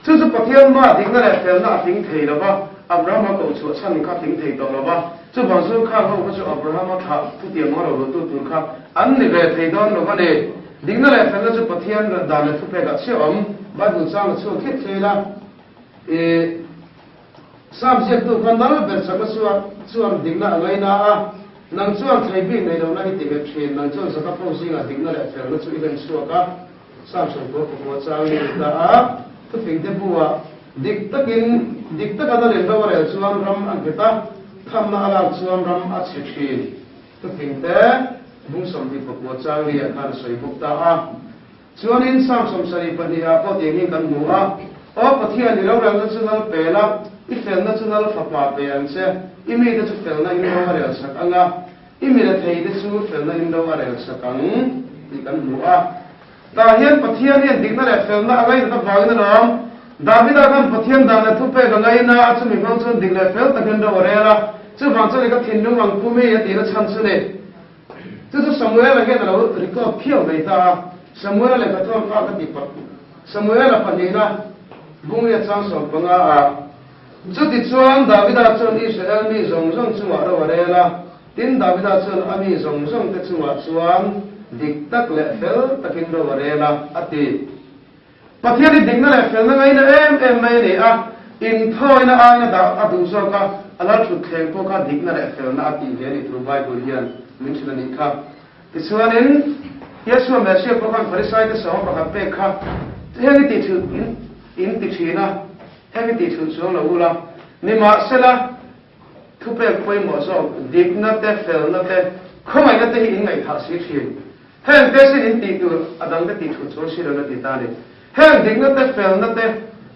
chu pathian ma dik na le fel na ting thei la ba Abraham ko chu san kha ting thei to la ba chu ba su kha ho chu Abraham kha tu ti ma ro tu tur kha an ni ve thei don lo ba ne digna le fel chu pathian da le thu pe ga si om ba du chang chu khit thei la subject tu kan dal ber sa chuan digna ngai na a nang chuan thai bi nei lo na hi ti me thin nang chuan saka po singa ding na le fel na chu event suaka sam som ko ko chang ni da a tu fing te buwa dik taka da len ba re chuan ram an beta tham na ala chuan ram a che thin tu fing te bung som ti ko chang ni a khan soi buk ta a chuan in sam som sari pa ni a ko te hi kan mu a o pathian ni lo ram na chu na pela i fel na chu na fa pa pe an se i mi de chu fel na in lo re sak anga i mi de thei de chu fel na in lo re sak ang i kan mu a ta hian pathian hian dik na le fel na angai na wang na nom David akan pathian dan na thu pe ga ngai na a chu mi mang chu dik le fel ta kan do re la chu wang chu le ka thin nu wang pu me ya ti na chan chu ne chu Samuel la ge na lo record phiao nei ta Samuel le ka thon ka ti pa Samuel la pa ni na bung ya chang so pa nga a chu ti chuan David a chuan Israel mi zong zong chu wa ro re la tin David a chuan ami zong zong te chu wa chuan dik tak le fel takin ro re la ati pathian dik na le fel na ngai na em mai ni a in thoi na ai na da adu so ka ala thu theng ko ka dik na le fel na ati ve ni through Bible hian min chu ni kha ti chuan in Yeshua Messiah ko kan Pharisai te so ka pe kha heng ti chu in ti china heng ti chu so lo la ni ma sela thu pe koi mo so dik na te fel na te khomai na te in ngai tha si thi heng te sin in ti tu adang te ti chu so si lo na ti ta ni heng dik na te fel na te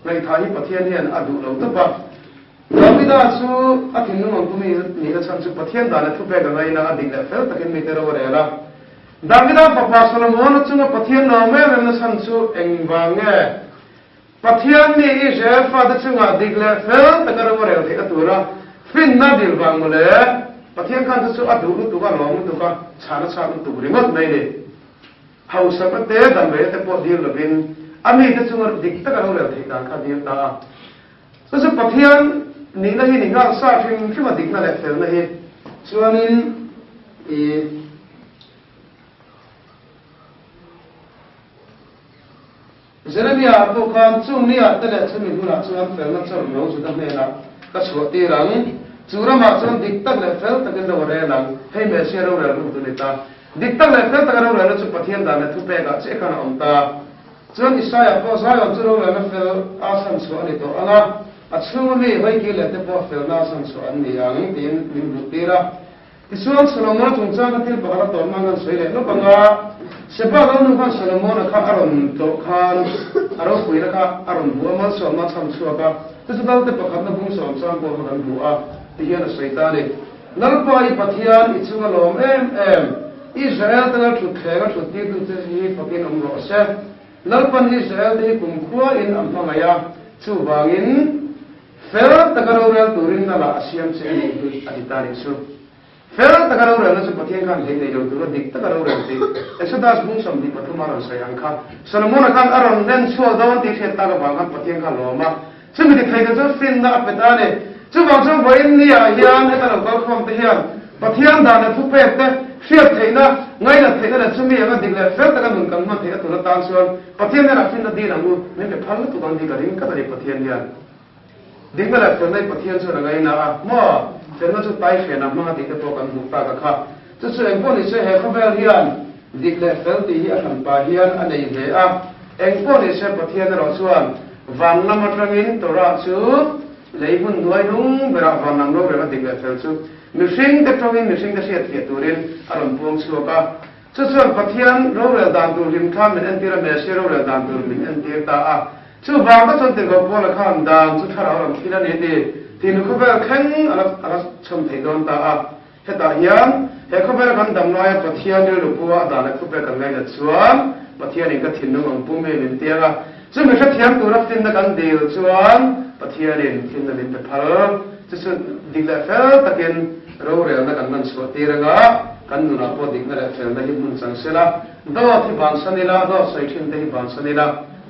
ngai tha hi pathian hian adu lo ta ba Davida chu a thin nu ngom mi ni ka chan chu pathian da na thu pe ga ngai na dik le fel takin mi te ro re la Davida papa Solomon chu pathian no me na chan chu eng ba nge pathian ni Israel fa da chu nga dik le fel ta ka ro re the atura fin na dil bang le pathian kan chu adu lu tu ka long tu ka chana cha tu ri ngot nei le hau sa pa te dam be te po dil lo bin ami te chu dik ta ka ro re the ka dil ta so so pathian ni na hi ni nga sa thing ma dik na le fel na hi chuanin Jeremiah to kan chung ni a tele chumi huna chuan fel na chom lo chu da me la ka chu ti rang churama chuan dik tak le fel ta kan do re lang hei me se ro re lu tu ni ta dik tak le fel ta kan ro re chu pathian da na thu pe ga che kana om ta chuan Isaiah po sa yo chu ro re na fel a san chu ani to anga a chung mi vai ki le te po fel na san chu an ni ang tin min bu ti ra ti chuan Solomon chung cha ka til pa ka to ma ngan sei le no panga Seba lo nu kan Solomon ka aron to kan aro pui ra ka aron bu ma so ma cham chu ka tu su dal te pakhat na bung so cham ko kan bu a ti hian saitani nal pa I pathian I chunga lom em Israel ta thu thega thu ti tu te hi pakin om ro se nal pan Israel te kum khua in am pa ya chu wangin fel ta ka ro ra turin na la asiam se ni tu aditari su fel ta ka ro ra na chu pathian kan le nei lo tu dik ta ka ro ra ti Exodus bung som di patuma ran sai ang kha Solomon kan aron nen chual dawn ti the ta ka ba kan pathian kan lo ma chu mi thai ka chu fin na apeta ne chu bang chu boin ni a hian ta lo ka khom te hian pathian da na thu pe te fiat theina ngai na theina chu mi anga dik le fel ta ka nun kan ma the tu na tan suan pathian na fin na di na mu me pe phal tu kan di ka ring ka ri pathian hian dik na la fel nai pathian chu na ngai na a mo fel na chu tai fe na ma dik te to kan mu ta ka kha chu chu eng pon ni se he khavel hian dik le fel ti hi a kan pa hian a nei ve a eng pon ni se pathian ro chuan van na ma tangin to ra chu leibun nuai nung bera van nam ro bera dik le fel chu mishing te tangin mishing te siat ke turin aron pom chu ka chu chuan pathian ro re dan tu rim kham men an tira me se ro re dan tu min an tir ta a chu wang ka chon te go pon la kham dang chu thara ram thila ne te tin khu ba khang ala chom thei don ta a heta hian he khobera kan dam noya pathian ni lu puwa da na khupe kan ngai na chuan pathian in ka thin no ang pu me min tianga chu me kha thiam tu ra tin na kan dil chuan pathian in thin na min pe phal chu chu dikla fel takin ro re na kan man so tiranga kan nu na po dikna ra fel na hi mun chang sela do thi ban sanila do sai thin te hi ban sanila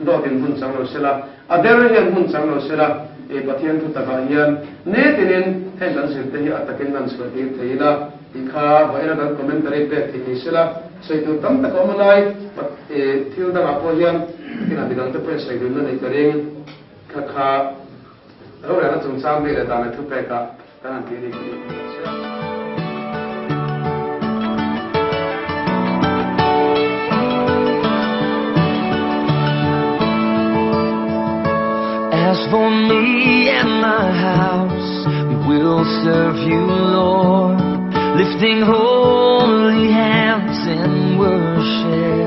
do tin mun chang lo sela adel hi mun chang lo sela e pathian tu ta ga hian ne tinin he kan sir te hi atakin nan so ti theila ikha vaira da commentary pe thi sela sai tu tam ta ko malai e thil da apo hian ina digang te pe sai du na nei karing kha ro ra chung chang be da na thu pe ka kan ti ni me and my house, we will serve you, Lord, lifting holy hands in worship.